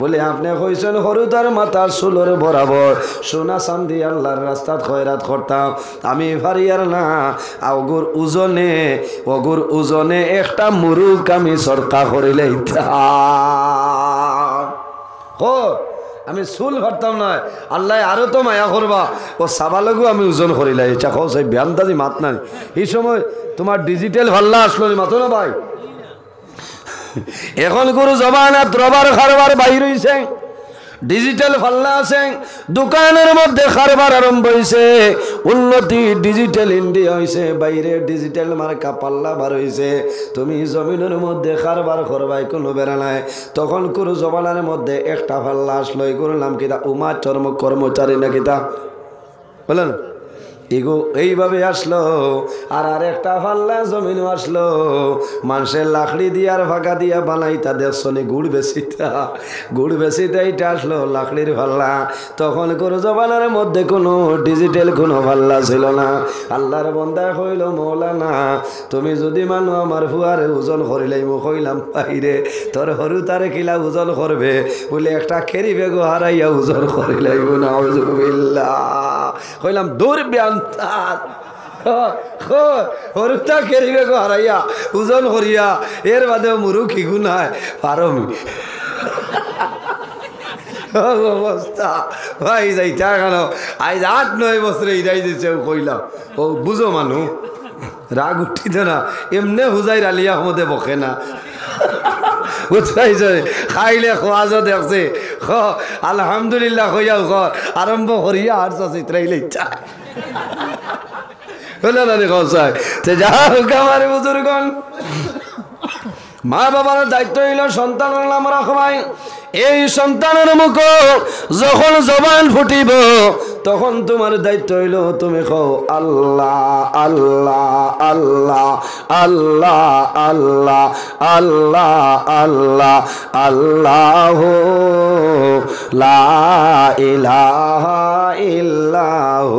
বলে আপনি কইছেন হরুতার মাথার চুলোর বরাবর সোনা চাঁদি আল্লাহর রাস্তাত খয়রাত করতাম আমি ফারিয়ার না অগুর ওজনে একটা মুরুক আমি সরকা করিলে আমি চুল ভরতাম না আল্লাহ আরো তো মায়া করবা ও সাবালগু আমি ওজন করিলাই ইচ্ছা খাও সেই ব্যান্দাজি মাত নাই এই সময় তোমার ডিজিটাল ভাল্লা আসলো মাতো না ভাই এখন গুরু জবানাত রবার খারবার বাইর হইছে ডিজিটাল ফাল্লা আছে দোকানের মধ্যে কারবার আরম্ভ হয়েছে উন্নতি ডিজিটাল ইন্ডিয়া হয়েছে বাইরে ডিজিটাল মার্কা পাল্লা বার হয়েছে তুমি জমিনের মধ্যে কারবার করবাই কোনো বেড়া নাই তখন কোনো জমানার মধ্যে একটা ফাল্লা আসলো এগুলোর নাম কিতা উমা চর্ম কর্মচারী না কিতা বলেন এগো এইভাবে আসলো। আর আরেকটা পাল্লা জমিনও আসলো, মানুষের লাকড়ি দিয়ে আর ফাঁকা দিয়া বানাইতা দেখছনি গুড় বেশিতে এইটা আসলো লাকড়ির পাল্লা। তখন কোনো জবানের মধ্যে কোনো ডিজিটাল কোনো পাল্লা ছিল না। আল্লাহর বান্দা কইল, মৌলানা তুমি যদি মানু আমার ফুয়ারে ওজন করিলাই, মু কইলাম বাইরে তোর হরু তারে কিলা ওজন করবে বলে একটা খেরি বেগো হারাইয়া ওজন করিলাই না। কইলাম দূর ব্যান্তার হরুতা খেরি বেগো হারাইয়া ওজন করিয়া এর বাদে মুরু কি গুনায় পারমি অবস্থা ভাই যাইতা কেন আজ 8-9 বছরে ইরাই দিচ্ছে কইলাম। ও বুঝো মানু রাগ উঠিত না, এমনি হুজাই রালিয়া মধ্যে বকে না বুঝাইছে। খাইলে খোয়াজ দেখছে আলহামদুলিল্লাহ কইয়া ঘর আরম্ভ করিয়া আর চিত্রাইলে ইচ্ছা হলো না রে কসাই। যা হোক আমার বুজুর্গণ, মা বাবার দায়িত্ব হইল সন্তানের নাম রাখবাই। এই সন্তানের মুখ যখন জবান ফুটিব তখন তোমার দায়িত্ব হইল তুমি কও আল্লাহ আল্লাহ আল্লাহ আল্লাহ আল্লাহ আল্লাহ আল্লাহ আল্লাহ লা ইলাহা ইল্লাহ।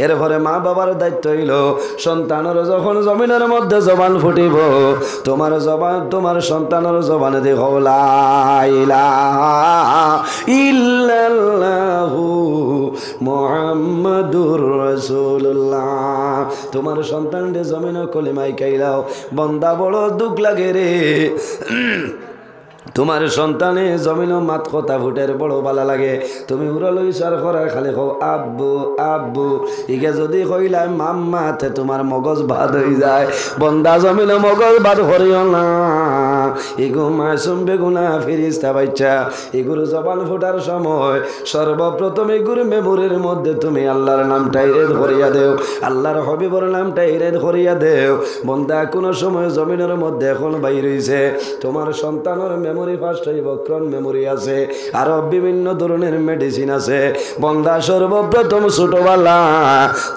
এরপরে মা বাবার দায়িত্ব হইল সন্তানের যখন জমিনের মধ্যে জবান ফুটিব তোমার সন্তানের জবানে দেখো লা ইলাহা ইল্লাল্লাহু মুহাম্মাদুর রাসূলুল্লাহ। তোমার সন্তানদের জমিনে কলিমাই কাইলাও, বন্দা বড় দুঃখ লাগে রে। তোমার সন্তানে জমিন মাত কথা ফুটের বড় ভালো লাগে। তুমি উড়ালই সার করার খালি কও আব্বু আব্বু, ইকে যদি কইলাই মাম্মাতে তোমার মগজ ভাত হয়ে যায়। বন্দা জমিন মগজ ভাত করিও না। এগো মাসুম বেগুনা ফিরিস্তা বাচ্চা, এগুলো জবান ফোটার সময় সর্বপ্রথম এগুলো মেমোরির মধ্যে তুমি আল্লাহর নামটা ইরেদ করিয়া দেও, আল্লাহর হবিবর নামটা ইরেদ করিয়া দেও। বন্দা কোনো সময় জমিনের মধ্যে এখন বাইর হইছে, তোমার সন্তানের মেমোরি ফার্স্ট হইব, ক্রন মেমোরি আছে, আরো বিভিন্ন ধরনের মেডিসিন আছে। বন্দা সর্বপ্রথম ছোটবেলা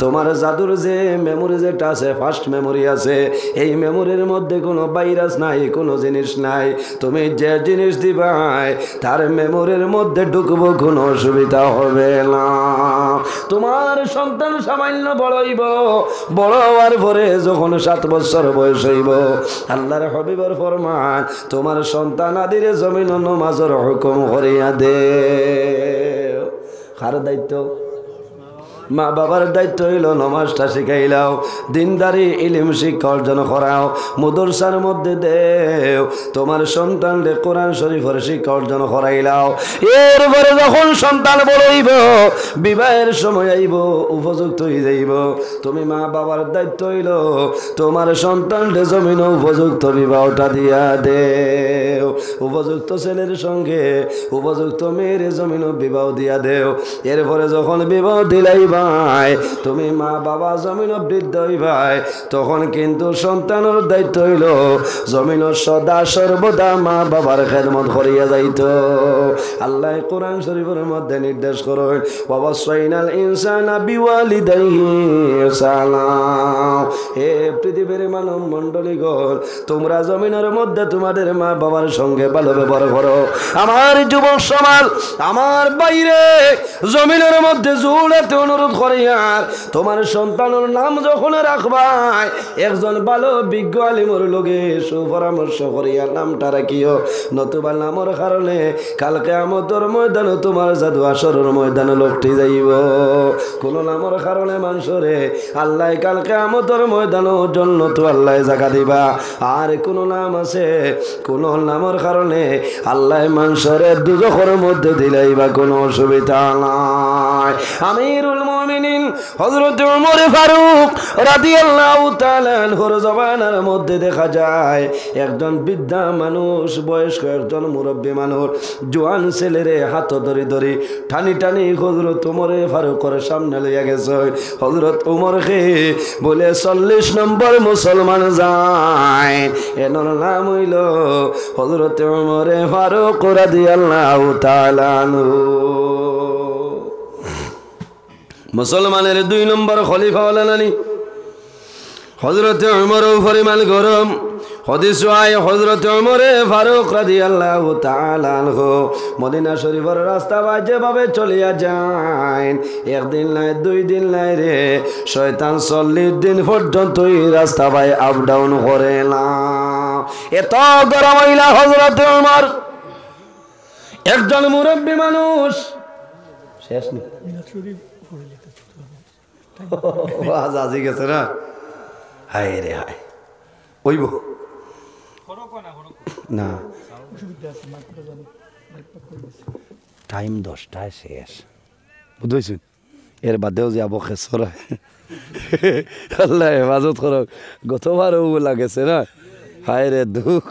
তোমার জাদুর যে মেমোরি যেটা আছে, ফার্স্ট মেমোরি আছে, এই মেমোরির মধ্যে কোনো ভাইরাস নাই, কোনো জিনিস নাই। তুমি যে জিনিস দিবাই তার মেমোরির মধ্যে ঢুকবো, কোনো অসুবিধা হবে না। তোমার সন্তান সামান্য বড় হইব, বড় হওয়ার পরে যখন 7 বছর বয়স হইব, আল্লাহর হাবিবের ফরমান তোমার সন্তান আদিরে জমিন নামাজের হুকুম করিয়া দে। কার দায়িত্ব? মা বাবার দায়িত্ব হইল নমাজটা শিখাইলাও, দিনদারি ইলিম শিক্ষা অর্জন করাও, মাদ্রাসার মধ্যে দেও তোমার সন্তানদের কোরআন শরীফের শিক্ষা অর্জন করাইলাও। এরপরে যখন সন্তান বড় হইব, বিবাহের সময় আইব, উপযুক্ত হয়ে যাইব, তুমি মা বাবার দায়িত্ব হইল তোমার সন্তানদের জমিন উপযুক্ত বিবাহটা দিয়া দেও। উপযুক্ত ছেলের সঙ্গে উপযুক্ত মেয়ের জমিন বিবাহ দিয়া দেও। এরপরে যখন বিবাহ দিলাইবা তুমি মা বাবা জমিন বৃদ্ধ হইবাই, তখন কিন্তু সন্তানের দায়িত্ব হইল জমিন সদা সর্বদা মা বাবার খেদমত করিয়া যাইত। আল্লাহ কোরআন শরীফের মধ্যে নির্দেশ করেন, ওয়াসাইনাল ইনসানা বিওয়ালিদাইহি ইহসানা। হে পৃথিবীর মানব মণ্ডলীগণ, তোমরা জমিনের মধ্যে তোমাদের মা বাবার সঙ্গে ভালো ব্যবহার করো। আমার যুবক সমাজ, আমার বাইরে জমিনের মধ্যে জুড়াতে অনুরোধ করিয়ার তোমার সন্তানের নাম যখন রাখবাই, একজন ভালো বিজ্ঞ আলিমর লগে সুপরামর্শ করিয়া নামটা রাখিও। নতুবা নামর কারণে কাল কিয়ামতের ময়দানে তোমার জাদু আসরের ময়দানে লোকটি যাইব। কোন নামর কারণে মানুষরে আল্লাহ কাল কিয়ামতের ময়দানে জান্নাত আল্লাহ জায়গা দিবা। আর কোন নাম আছে, কোন নামর কারণে আল্লাহ মানুষরে দুজখের মধ্যে দিলাইবা, কোনো অসুবিধা নাই। আমিরুল মুমিনিন হযরত ওমর ফারুক রাদিয়াল্লাহু তাআলা আনহুর জবানের মধ্যে দেখা যায় একজন বৃদ্ধা মানুষ, বয়স্ক একজন মুরব্বী মানুষ, জোয়ান ছেলেরে হাত ধরে ধরে টানি টানি হযরত ওমর ফারুকের সামনে লইয়া গেছে। হযরত ওমরকে বলে 40 নম্বর মুসলমান যায়, এনার নাম হইল হযরত ওমর ফারুক রাদিয়াল্লাহু তাআলা আনহু। মুসলমানের 2 নম্বর খলিফা হলেন আলী। হযরতে উমরও পরিমাণ গরম। হাদিস আয় হযরতে উমরে ফারুক রাদিয়াল্লাহু তাআলা আনহু মদিনা শরীফের রাস্তা যেভাবে চলিয়া যায়, একদিন নাই 2 দিন নাই রে, শয়তান 40 দিন পর্যন্ত এই রাস্তা আপ ডাউন করে না। এত গরম হইলা হযরতে উমর একজন মুরব্বী মানুষ, শেষ নেই আজ আজি গেছে না, হায় রে হায় ওইব না, টাইম 10টায় শেষ বুঝেছেন। এর বাদেও যে আবো খেসর আল্লাহ হেফাজত করক, গতবারও লাগেছে না, হায় রে দুঃখ।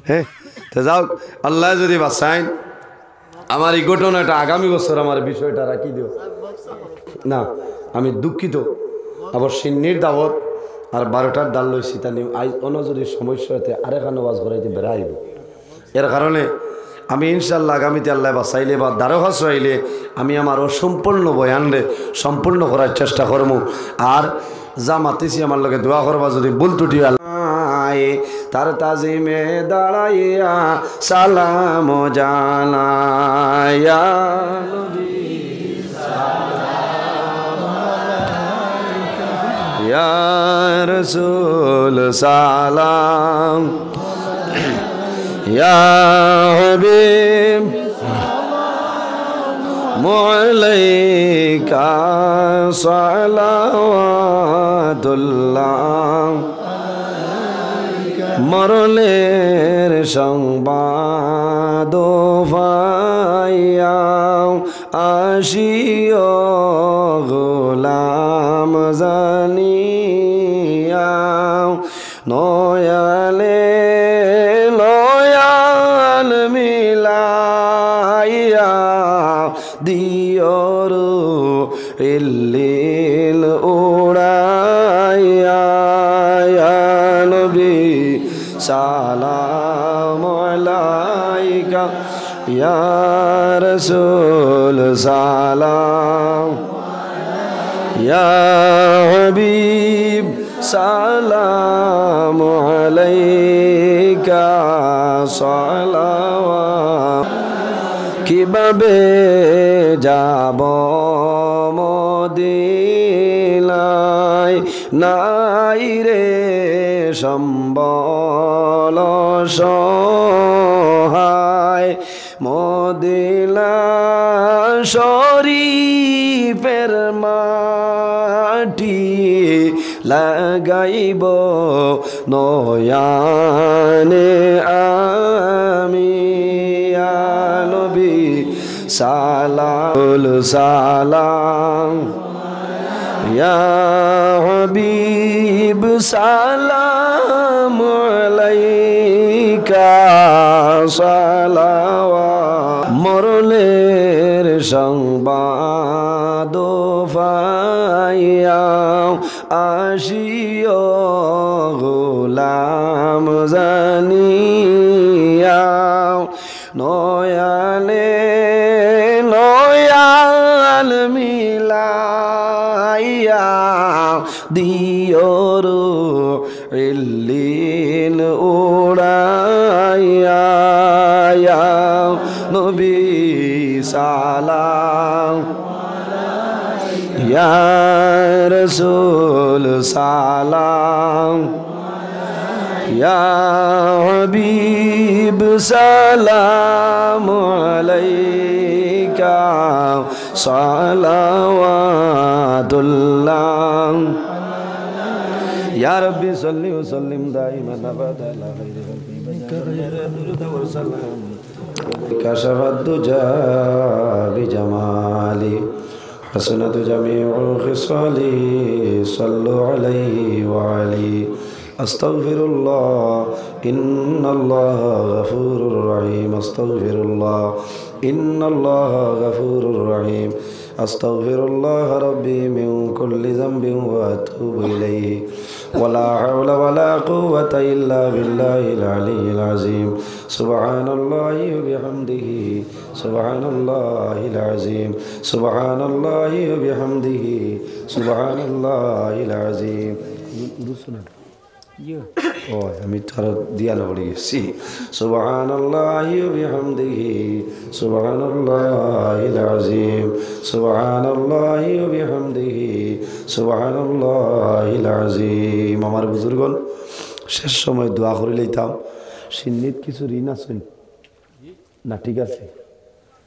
হ্যাঁ তো যাও, আল্লাহ যদি বাঁচাইন আমার এই ঘটনাটা আগামী বছর আমার বিষয়টা রাখি দিও না। আমি দুঃখিত, আবার সিন্নির দাওয়াত আর 12টার ডাল লইছি, তানি আজ অন্য যদি সমস্যা হতে আরেকখান ওয়াজ করাইতে বেড়াইব। এর কারণে আমি ইনশাল্লাহ আগামীতে আল্লাহ বাঁচাইলে বা দ্বারকাছ আইলে আমি আমার অসম্পূর্ণ বয়ানরে সম্পূর্ণ করার চেষ্টা করবো। আর যা মাতিছি আমার লগে দোয়া করবা, যদি ভুল ত্রুটি তার তাজিমে দাঁড়াইয়া সালাম জানাইয়া ইয়া রাসূল সালাম ইয়া হাবিব আলাইকা সালাওয়াতুল্লাহ। মরণের সংবাদ পাইয়া আসিও গোলাম জানিয়া, নয়ালে লয়াল মিলাইয়া দিয়র ইল্লিল উড়াইয়া। নবী সালাম আলাইকা ইয়া রাসূল সালাম ইয়া হাবিব সালাম আলাইকা সালাওয়াত। কিভাবে যাব মদিনায়, নাই রে সম্বল সহায়, মদিনা শরীফের মাটি লাগাইব নয়ানে আমি। ইয়া নবী সালাম সালাম ইয়া হাবিব সালাম আলাইকা সালাওয়াত। মরণের সংবাদ পাইয়া আসিও গোলাম জানিয়া, নয়ালে নয়াল মিলাইয়া দিয়র ইল্লিল উড়াইয়া। নবী সালাম ইয়া রাসূল সালাম ইয়া হাবিব সালাম আলাইকা সালাওয়াতুল্লাহ। ইয়া রাব্বি সাল্লি ওয়া সাল্লিম দাইমান আবাদা আলা খাইরি খালকি কাশাফাদ দুজা বিজামালি হাসনাতু জামিউ খিসালি সাল্লু আলাইহি ওয়া আলিহি আস্তাগফিরুল্লাহ ইন্নাল্লাহ গফুরুর রহিম। আস্তাগফিরুল্লাহ ইন্নাল্লাহ গফুরুর রহিম। আস্তাগফিরুল্লাহ রাব্বি মিন কুল্লি যামবিন ওয়া আতুবু ইলাইহি। ولا حول ولا قوة إلا بالله العلي العظيم سبحان الله وبحمده سبحان الله العظيم سبحان الله وبحمده سبحان الله العظيم আমি তার দিয়ানো পড়ে গেছি সুবহানাল্লাহি ওয়া বিহামদিহি সুবহানাল্লাহিল আযীম সুবহানাল্লাহি ওয়া বিহামদিহি সুবহানাল্লাহিল আযীম। আমার বুজুর্গন শেষ সময় দোয়া করে লইতাম সিন্নিত কিছু ঋণ আছে না? ঠিক আছে,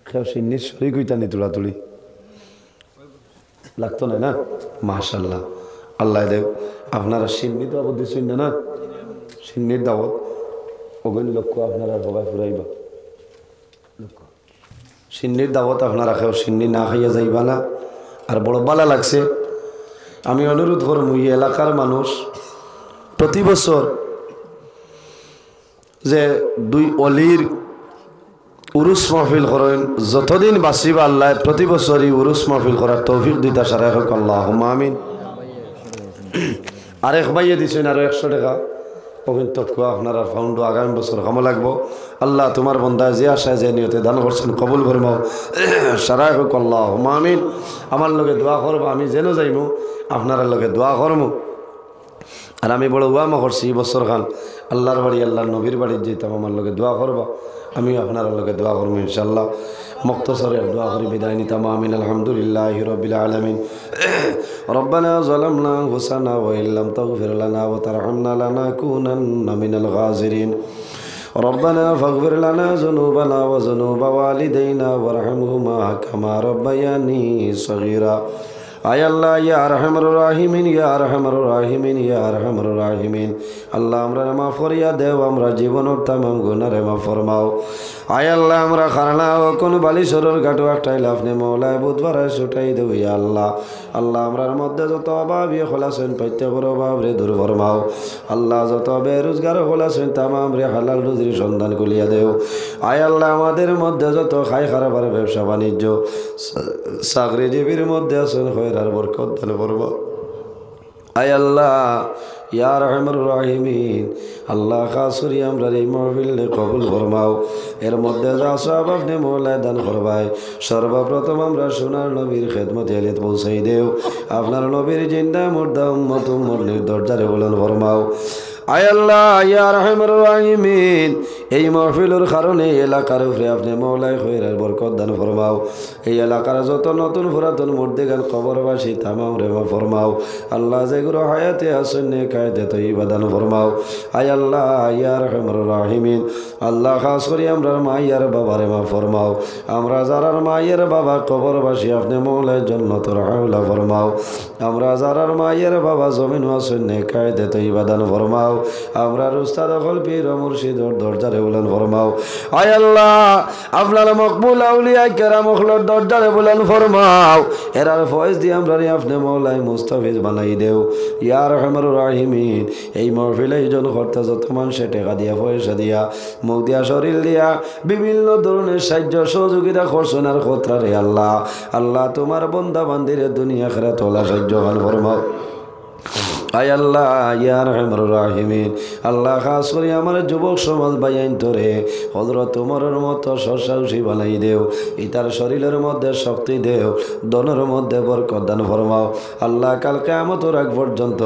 কেউ সিন্নির শরীক হইতানি তোলাতুলি লাগতো না? না, মাশাআল্লাহ। আল্লাহ দেব আপনারা সিন্নি দাওয়াত দিচ্ছেন না? সিন্নির দাওয়াত ওগুলি লক্ষ্য আপনারা সবাই ফুরাইবা। সিন্নির দাওয়াত আপনারা কেউ সিন্নি না খাইয়া যাইবা না। আর বড় বালা লাগছে, আমি অনুরোধ করব এই এলাকার মানুষ প্রতি বছর যে দুই অলির উরুস মাহফিল করেন, যতদিন বাঁচিবা আল্লাহ প্রতি বছরই উরুস মাহফিল করার তৌফিক দিতা সারা হোক আল্লাহুম্মা আমিন। আরেক ভাইয়ে দিছেন আরো 100 টাকা, ওখান তৎক আপনার ফাউন্ড আগামী বছর কাম লাগবো। আল্লাহ তোমার বন্ধা যে আশায় যে নিয়তে দান করছেন কবুল ফরমাও সারা হোক আল্লাহুম্মা আমিন। আমার লগে দোয়া করবো, আমি যেন যাইমু আপনার লগে দোয়া করবো। আর আমি বড় ওয়ামা করছি বছর খান আল্লাহর বাড়ি আল্লাহর নবীর বাড়ির যেতাম, আমার লগে দোয়া করবা, আমি আপনার লগে দোয়া করবো ইনশাল্লাহ। মুক্তসরে দোয়া করি বিদায় নিতাম। আমিন। আলহামদুলিল্লাহি রাব্বিল আলামিন। রব্বানা যালামনা আনফুসানা ওয়া ইল্লাম তাগফির লানা ওয়া তারহামনা লানাকুনান্না মিনাল গাযিরিন। ربنا فاغفر لنا ذنوبنا وذنوب والدينا وارحمهما كما ربياني صغيرا। আয় আল্লাহ ইয়া আরহামার রাহিমিন ইয়া আরহামার রাহিমিন ইয়া আরহামার রাহিমিন। আল্লাহ আমরা মাফ করিয়া দেও, আমরা জীবনের তামাম গুনাহ মাফ ফরমাও। আয় আল্লাহ আমরা খানা ও কোন বালিশরের গাটো একটাই লাফনে মওলায় বুধবার ছুটাই দেও ইয়া আল্লাহ। আল্লাহ আমরার মধ্যে যত অভাব ইয়ে খোলাছেন প্রত্যেকের অভাব রে দূর ফরমাও। আল্লাহ যত বেরোজগার খোলাছেন তামাম রে হালাল রুজির সন্ধান খুলিয়া দেও। আয় আল্লাহ আমাদের মধ্যে যত খাই খারাপের ব্যবসা বাণিজ্য চাকরিজীবীর মধ্যে আছেন আর বরকত দান করবো। আয় আল্লাহ ইয়া রহমান রাহিমিন। আল্লাহ খাস করি আমরা এই মাহফিল কবুল ফরমাও। এর মধ্যে যা সব আপনি মওলায় দান করবাই। সর্বপ্রথম আমরা সোনার নবীর খেদমত এলিয়ত পৌঁছাই দেও। আপনার নবীর জিন্দা মুর্দা উম্মত উম্মতের দরজারে বলেন ফরমাও। আয় আল্লাহ ইয়া রহমান রাহিমিন। এই মাহফিলের কারণে এলাকার উপরে আপনি মওলায় খৈরের বরকত দান ফরমাও। এই এলাকার যত নতুন পুরাতন মুর্দিগান কবরবাসী তামাম রেমা ফরমাও। আল্লাহ যেগুলো হায়াতে আসেন কায়দে তৈবা দান ফরমাও। আয় আল্লাহ ইয়া রহমান রাহিমিন। আল্লাহ খাস করি আমরা মাইয়ার বাবার মা ফরমাও। আমরা যারার মাইয়ের বাবা কবরবাসী আপনি মওলায় জান্নাতুল আলা ফরমাও। আমরা যারার মাইয়ের বাবা জমিন আসেন কায়দে তৈবা দান ফরমাও। আমরা উস্তাদ হল পীর মুর্শিদর দরজারে বলেন ফরমাও। আয় আল্লাহ আপনার মকবুল আউলিয়া কেরাম হলর দরজারে বলেন ফরমাও। এরার ফয়েজ দিয়ে আমরা আপনি মওলাই মুস্তাফিজ বানাই দেও ইয়া রহমান রাহিমিন। এই মাহফিলে জন কর্তা যত মানুষে টাকা দিয়া পয়সা দিয়া মুখ দিয়া শরীর দিয়া বিভিন্ন ধরনের সাহায্য সহযোগিতা করছেন আর খতরা রে আল্লাহ। আল্লাহ তোমার বন্দা বান্দিরে দুনিয়া খেরা তোলা সাহায্য গান ফরমাও। আয় আল্লাহ ইয়া রহমান রাহিমিন। আল্লাহ খাস করি আমার যুবক সমাজ বাইন তোরে হযরত ওমরের মতো সসাহসী বানাই দেও। ইতার শরীরের মধ্যে শক্তি দেও, দনের মধ্যে বরকত দান ফরমাও। আল্লাহ কাল কিয়ামতের আগ পর্যন্ত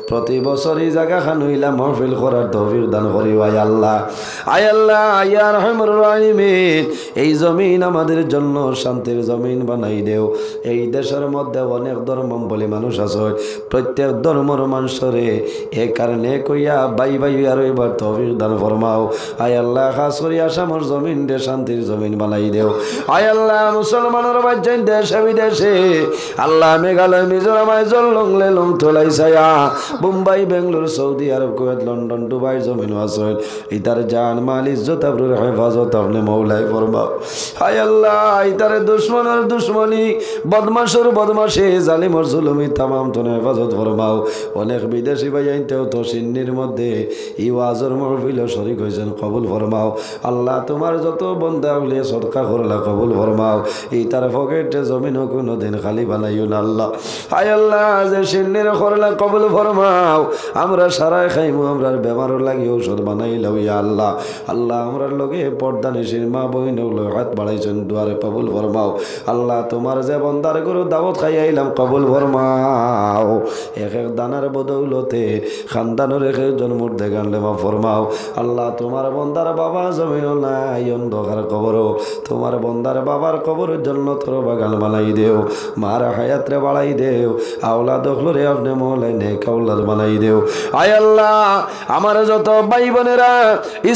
প্রতি বছর এই জায়গা খান হইলা মাহফিল করার তৌফিক দান করিও। আয় আল্লাহ ইয়া রহমান রাহিমিন। এই জমিন আমাদের জন্য শান্তির জমিন বানাই দেও। এই দেশের মধ্যে অনেক ধর্মাবলী মানুষ আছে, প্রত্যেক ধর্মের মানুষরে এ কারণে কইয়া বাই বাই আর এবার তৌফিক দান ফরমাও। আয় আল্লাহ খাস করি আসামর জমিন দে শান্তির জমিন বানাই দেও। আয় আল্লাহ মুসলমানের বাচ্চাই দেশে বিদেশে আল্লাহ মেঘালয় মিজোরাম আইজল লংলে লং তোলাই ছায়া Mumbai Bangalore Saudi Arab Kuwait London Dubai জমিন আছে ইতার জান মাল ইজ্জত আবরুর হেফাজত আপনি মওলাই ফরমাও। আয় আল্লাহ ইতারে দুশ্মনের দুশ্মনী বদমাশের বদমাশে জালিমর জুলুমি তামাম তোনে হেফাজত ফরমাও। অনেক বিদেশি ভাইয়াইনতেও তো সিন্নির মধ্যে ই ওয়াজের মাহফিল শরীক হয়েছেন, কবুল ফরমাও। আল্লাহ তোমার যত বন্দা হলে সদকা করলা কবুল ফরমাও। এই তার পকেটে জমিনও কোনো দিন খালি বানাইও না আল্লাহ। হায় আল্লাহ যে সিন্নির করলা কবুল ফরমাও। আমরা সারাই খাইমু, আমরা বেমারও লাগি ঔষধ বানাইলাম ইয়া আল্লাহ। আল্লাহ আমরার লগে পর্দা নিশির মা বহিন হাত বাড়াইছেন, দুয়ারে কবুল ফরমাও। আল্লাহ তোমার যে বন্দার গরু দাওয়াত খাই আইলাম কবুল ফরমাও। এক এক দানার বদৌলতে খানদানের এক একজন মুর্দে গানলে মা ফরমাও। আল্লাহ তোমার বন্দার বাবা জমিন নাই অন্ধকার কবর, তোমার বন্দার বাবার কবরের জন্য তোর বাগান বানাই দেও, মার হায়াতরে বাড়াই দেও, আওলা দখল রে আপনি মহলাই নে কাউলাদ বানাই দেও। আয় আল্লাহ আমার যত ভাই বোনেরা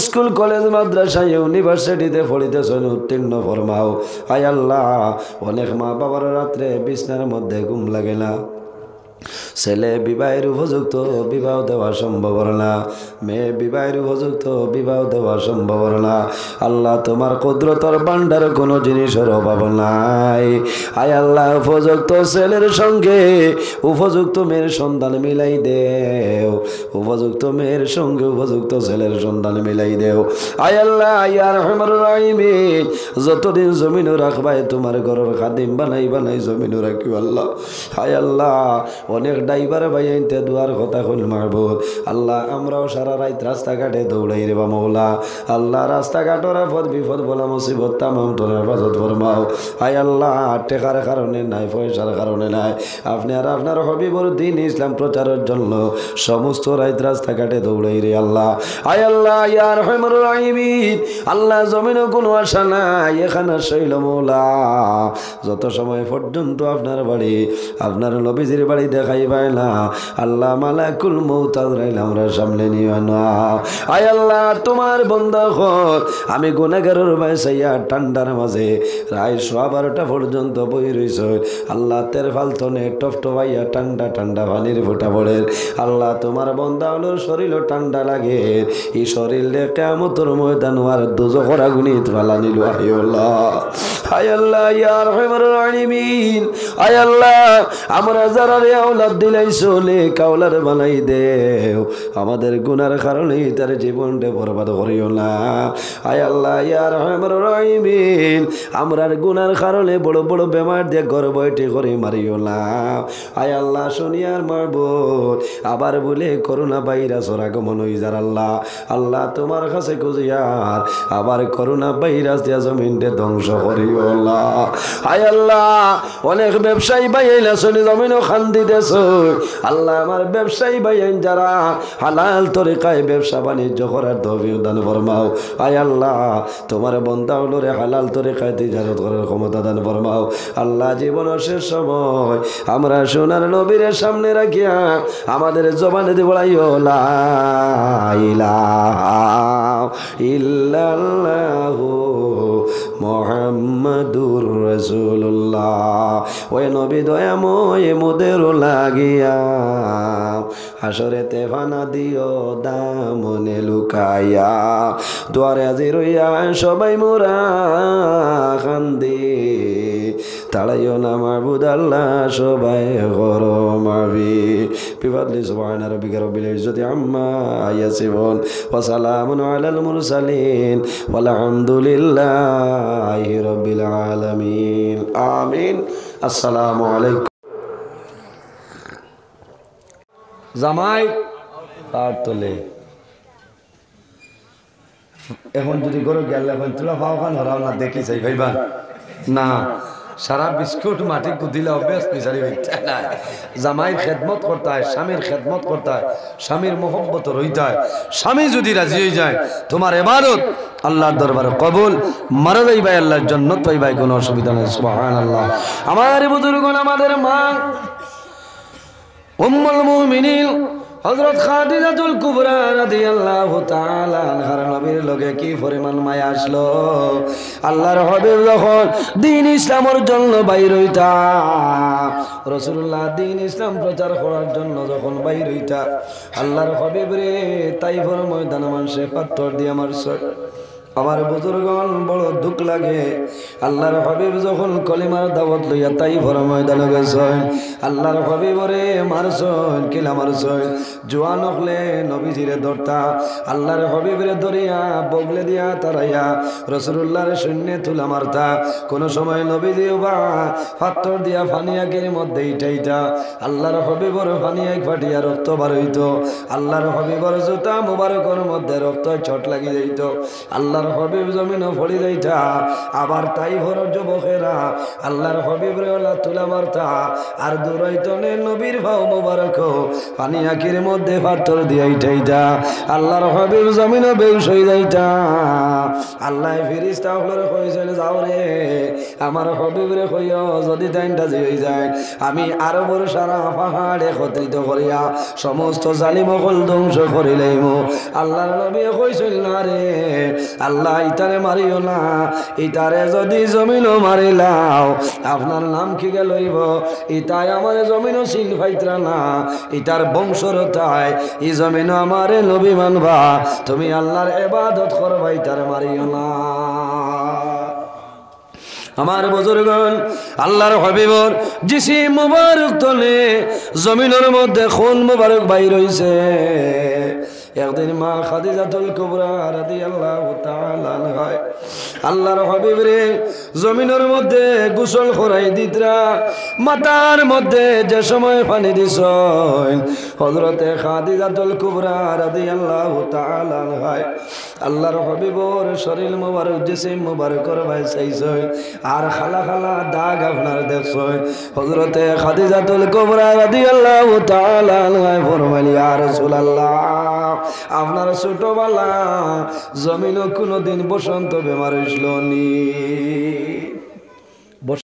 স্কুল কলেজ মাদ্রাসা ইউনিভার্সিটিতে পড়িতেছেন উত্তীর্ণ ফরমাও। আয় আল্লাহ অনেক মা বাবার রাত্রে বিছনার মধ্যে ঘুম লাগে না, ছেলে বিবাহের উপযুক্ত বিবাহ দেওয়া সম্ভব না, মেয়ে বিবাহের উপযুক্ত বিবাহ দেওয়া সম্ভব না। আল্লাহ তোমার কুদরতের ভান্ডার কোনো জিনিসের অভাব নাই। আয় আল্লাহ উপযুক্ত ছেলের সঙ্গে উপযুক্ত মেয়ের সন্তান মিলাই দেও, উপযুক্ত মেয়ের সঙ্গে উপযুক্ত ছেলের সন্তান মিলাই দেও। আয় আল্লাহ ইয়া রহমান রাহিমিন যতদিন জমিনও রাখবাই তোমার ঘরের খাদিম বানাই বানাই জমিনও রাখিও আল্লাহ। আয় আল্লাহ অনেক ড্রাইভার ভাইয়াইনতে দুয়ার কথা হল মাহবুব। আল্লাহ আমরাও সারা রাত রাস্তাঘাটে দৌড়াই রে বা মৌলা। আল্লাহ রাস্তাঘাটের আপদ বিপদ বলা মুসিবত তামাম তোর হেফাজত ফরমাও। আয় আল্লাহ টেকার কারণে নাই, পয়সার কারণে নাই, আপনি আর আপনার হবিবুর দিন ইসলাম প্রচারের জন্য সমস্ত রাত রাস্তাঘাটে দৌড়াই রে আল্লাহ। আয় আল্লাহ ইয়া রহমান রাহিমিন আল্লাহ জমিনও কোনো আশা নাই, এখানে শৈল মৌলা যত সময় পর্যন্ত আপনার বাড়ি আপনার নবীজির বাড়ি দেখাই পায় না আল্লাহ মালাকুল মউত আজরাইল আমরা সামনে নিও না। আয় আল্লাহ তোমার বান্দা হল আমি গুনাহগারের বাইসাইয়া ঠান্ডার মাঝে রায় 12:30 পর্যন্ত বই রইছ আল্লাহ তের ফালতনে টপটপাইয়া ঠান্ডা ঠান্ডা পানির ফোঁটা পড়ে। আল্লাহ তোমার বান্দা হলো শরীর ঠান্ডা লাগে, এই শরীরে কিয়ামতের ময়দান আর দোজখের আগুনে ফালা নিল। আয় আল্লাহ আয় আল্লাহ ইয়া রহমান রাহিমিন আয় আল্লাহ আমরা যারা রে আওলাদ দিলাই চলে কাওলার বানাই দেও, আমাদের গুনার কারণে তার জীবনটা বরবাদ করিও না। আয় আল্লাহ ইয়া রহমান রাহিমিন আমরার গুনার কারণে বড় বড় বেমার দিয়ে ঘর বইটি করে মারিও না। আয় আল্লাহ শুনিয়ার মারবুদ আবার বলে করোনা ভাইরাসের আগমন হই যার আল্লাহ। আল্লাহ তোমার কাছে খুঁজিয়ার আবার করোনা ভাইরাস দিয়া জমিনটা ধ্বংস করিও না। আয় আল্লাহ অনেক ব্যবসায়ী ভাইয়াইলা শুনি জমিনও খান দিতেছ আল্লাহ আমার ব্যবসায়ী ভাইয়াইন যারা হালাল তরিকায় ব্যবসা বাণিজ্য করার তৌফিক দান ফরমাও। আয় আল্লাহ তোমার বান্দা হলো রে হালাল তরিকায় তিজারত করার ক্ষমতা দান ফরমাও। আল্লাহ জীবনের শেষ সময় আমরা সোনার নবীর সামনে রাখিয়া আমাদের জবানে দিয়ে বলাইও লা ইলাহা ইল্লাল্লাহু মুহাম্মাদুর রাসূলুল্লাহ। ওই নবী দয়াময় মোদের লাগিয়া হাসরেতে ফানা দিও দামনে লুকাইয়া, দুয়ারে আজি রইয়া সবাই মোরা কান্দি তাড়াইও না মাহবুদ আল্লাহ সবাই করো মাবি বিফাদলি সুবহান রাব্বিকা রাব্বিল ইজ্জাতি আম্মা ইয়াসিফুন ওয়া সালামুন আলাল মুরসালিন ওয়ালহামদুলিল্লাহি রাব্বিল আলামিন আমিন। আসসালামু আলাইকুম। জামাই তার তোলে এখন যদি গরু গেল এখন তোলা পাও খান হরাও না দেখি চাই ভাইবা না সারা বিস্কুট মাটি কুদিলে অভ্যাস নিচারি না। জামাইয়ের খেদমত করতে হয়, স্বামীর খেদমত করতে হয়, স্বামীর মোহব্বত রইতে হয়। স্বামী যদি রাজি হয়ে যায় তোমার ইবাদত আল্লাহর দরবারে কবুল, মারা যাইবাই আল্লাহর জান্নাত পাইবাই, কোনো অসুবিধা নেই। সুবহানাল্লাহ। আমার বুজুর্গগণ আমাদের মা উম্মুল মুমিনিন হযরত খাদিজাতুল কুবরা রাদিয়াল্লাহু তাআলা আনহার নবীর লগে কি পরিমাণ মায়া আসলো। আল্লাহর হাবিব যখন দ্বীন ইসলামের জন্য বাইর হইতা, রাসূলুল্লাহ দ্বীন ইসলাম প্রচার করার জন্য যখন বাইর হইতা, আল্লাহর হাবিব রে তাইফের ময়দানে মানুষে পাথর দিয়ে মারছে। আমার বুজুর্গণ বড় দুঃখ লাগে আল্লাহর হাবিব যখন কলিমার দাওয়াত লইয়া তাইফের ময়দানে গেছেন আল্লাহর হাবিবরে মারছেন কিলা মারছেন জোয়ান হলে নবীজিরে ধরতা আল্লাহর হাবিবরে ধরিয়া বগলে দিয়া তারাইয়া রাসূলুল্লাহর শূন্যে তুলা মারতা কোন সময় নবীজি বা পাথর দিয়া ফানিয়াকের মধ্যে ইটাইতা আল্লাহর হাবিবর ফানিয়াক ফাটিয়া রক্ত বার হইতো আল্লাহর হাবিবর জুতা মুবারকের মধ্যে রক্ত চট লাগি যাইত আল্লাহর হাবিব জমিনও পড়ি যাইতা আবার তাইফের যুবকেরা আল্লাহর হাবিবরে ওলা তুলা মারতা আর দূরাইতনে নবীর ভাও মুবারক ফানিয়াকের মধ্যে পাথর দিয়া ইটাইতা আল্লাহর হাবিব জমিনও বেহুশ হয়ে যাইতা আল্লাহ ফেরেশতা হলরে কইছেন যাও রে আমার হাবিবরে কইও যদি টাইমটা যে হয়ে যায় আমি আরবের সারা পাহাড় একত্রিত করিয়া সমস্ত জালিম সকল ধ্বংস করিলাম আল্লাহর নবী কইছেন না রে আল্লাহ ইতারে মারিও না ইতারে যদি জমিনও মারিলাও আপনার নাম কি গেলইব ইতাই আমার জমিনও চিন পাইতরা না ইতার বংশরতায় এই জমিনও আমারে নবী মানবা তুমি আল্লাহর ইবাদত করবা ইতারে মারিও না আমার বুজুর্গণ আল্লাহর হাবিবর জিসিম মুবারক তলে জমিনের মধ্যে খুন মুবারক বাইর হইছে একদিন মা খাদিজাতুল কুবরা রাদিয়াল্লাহু তাআলা আনহা আল্লাহর হাবিবরে জমিনের মধ্যে গোসল করাই দিতরা মাথার মধ্যে যে সময় পানি দিছেন হযরতে খাদিজাতুল কুবরা রাদিয়াল্লাহু তাআলা আনহা আল্লাহর হাবিবর শরীর মুবারক জিসিম মুবারকর ভাই চাইছেন আর খালা খালা দাগ আপনার দেখছেন হযরতে খাদিজাতুল কুবরা রাদিয়াল্লাহু তাআলা আনহা ফরমাইলেন ইয়া রাসূলুল্লাহ আপনার ছোটবেলা জমিনও কোনোদিন বসন্ত বেমার হইছিল নি?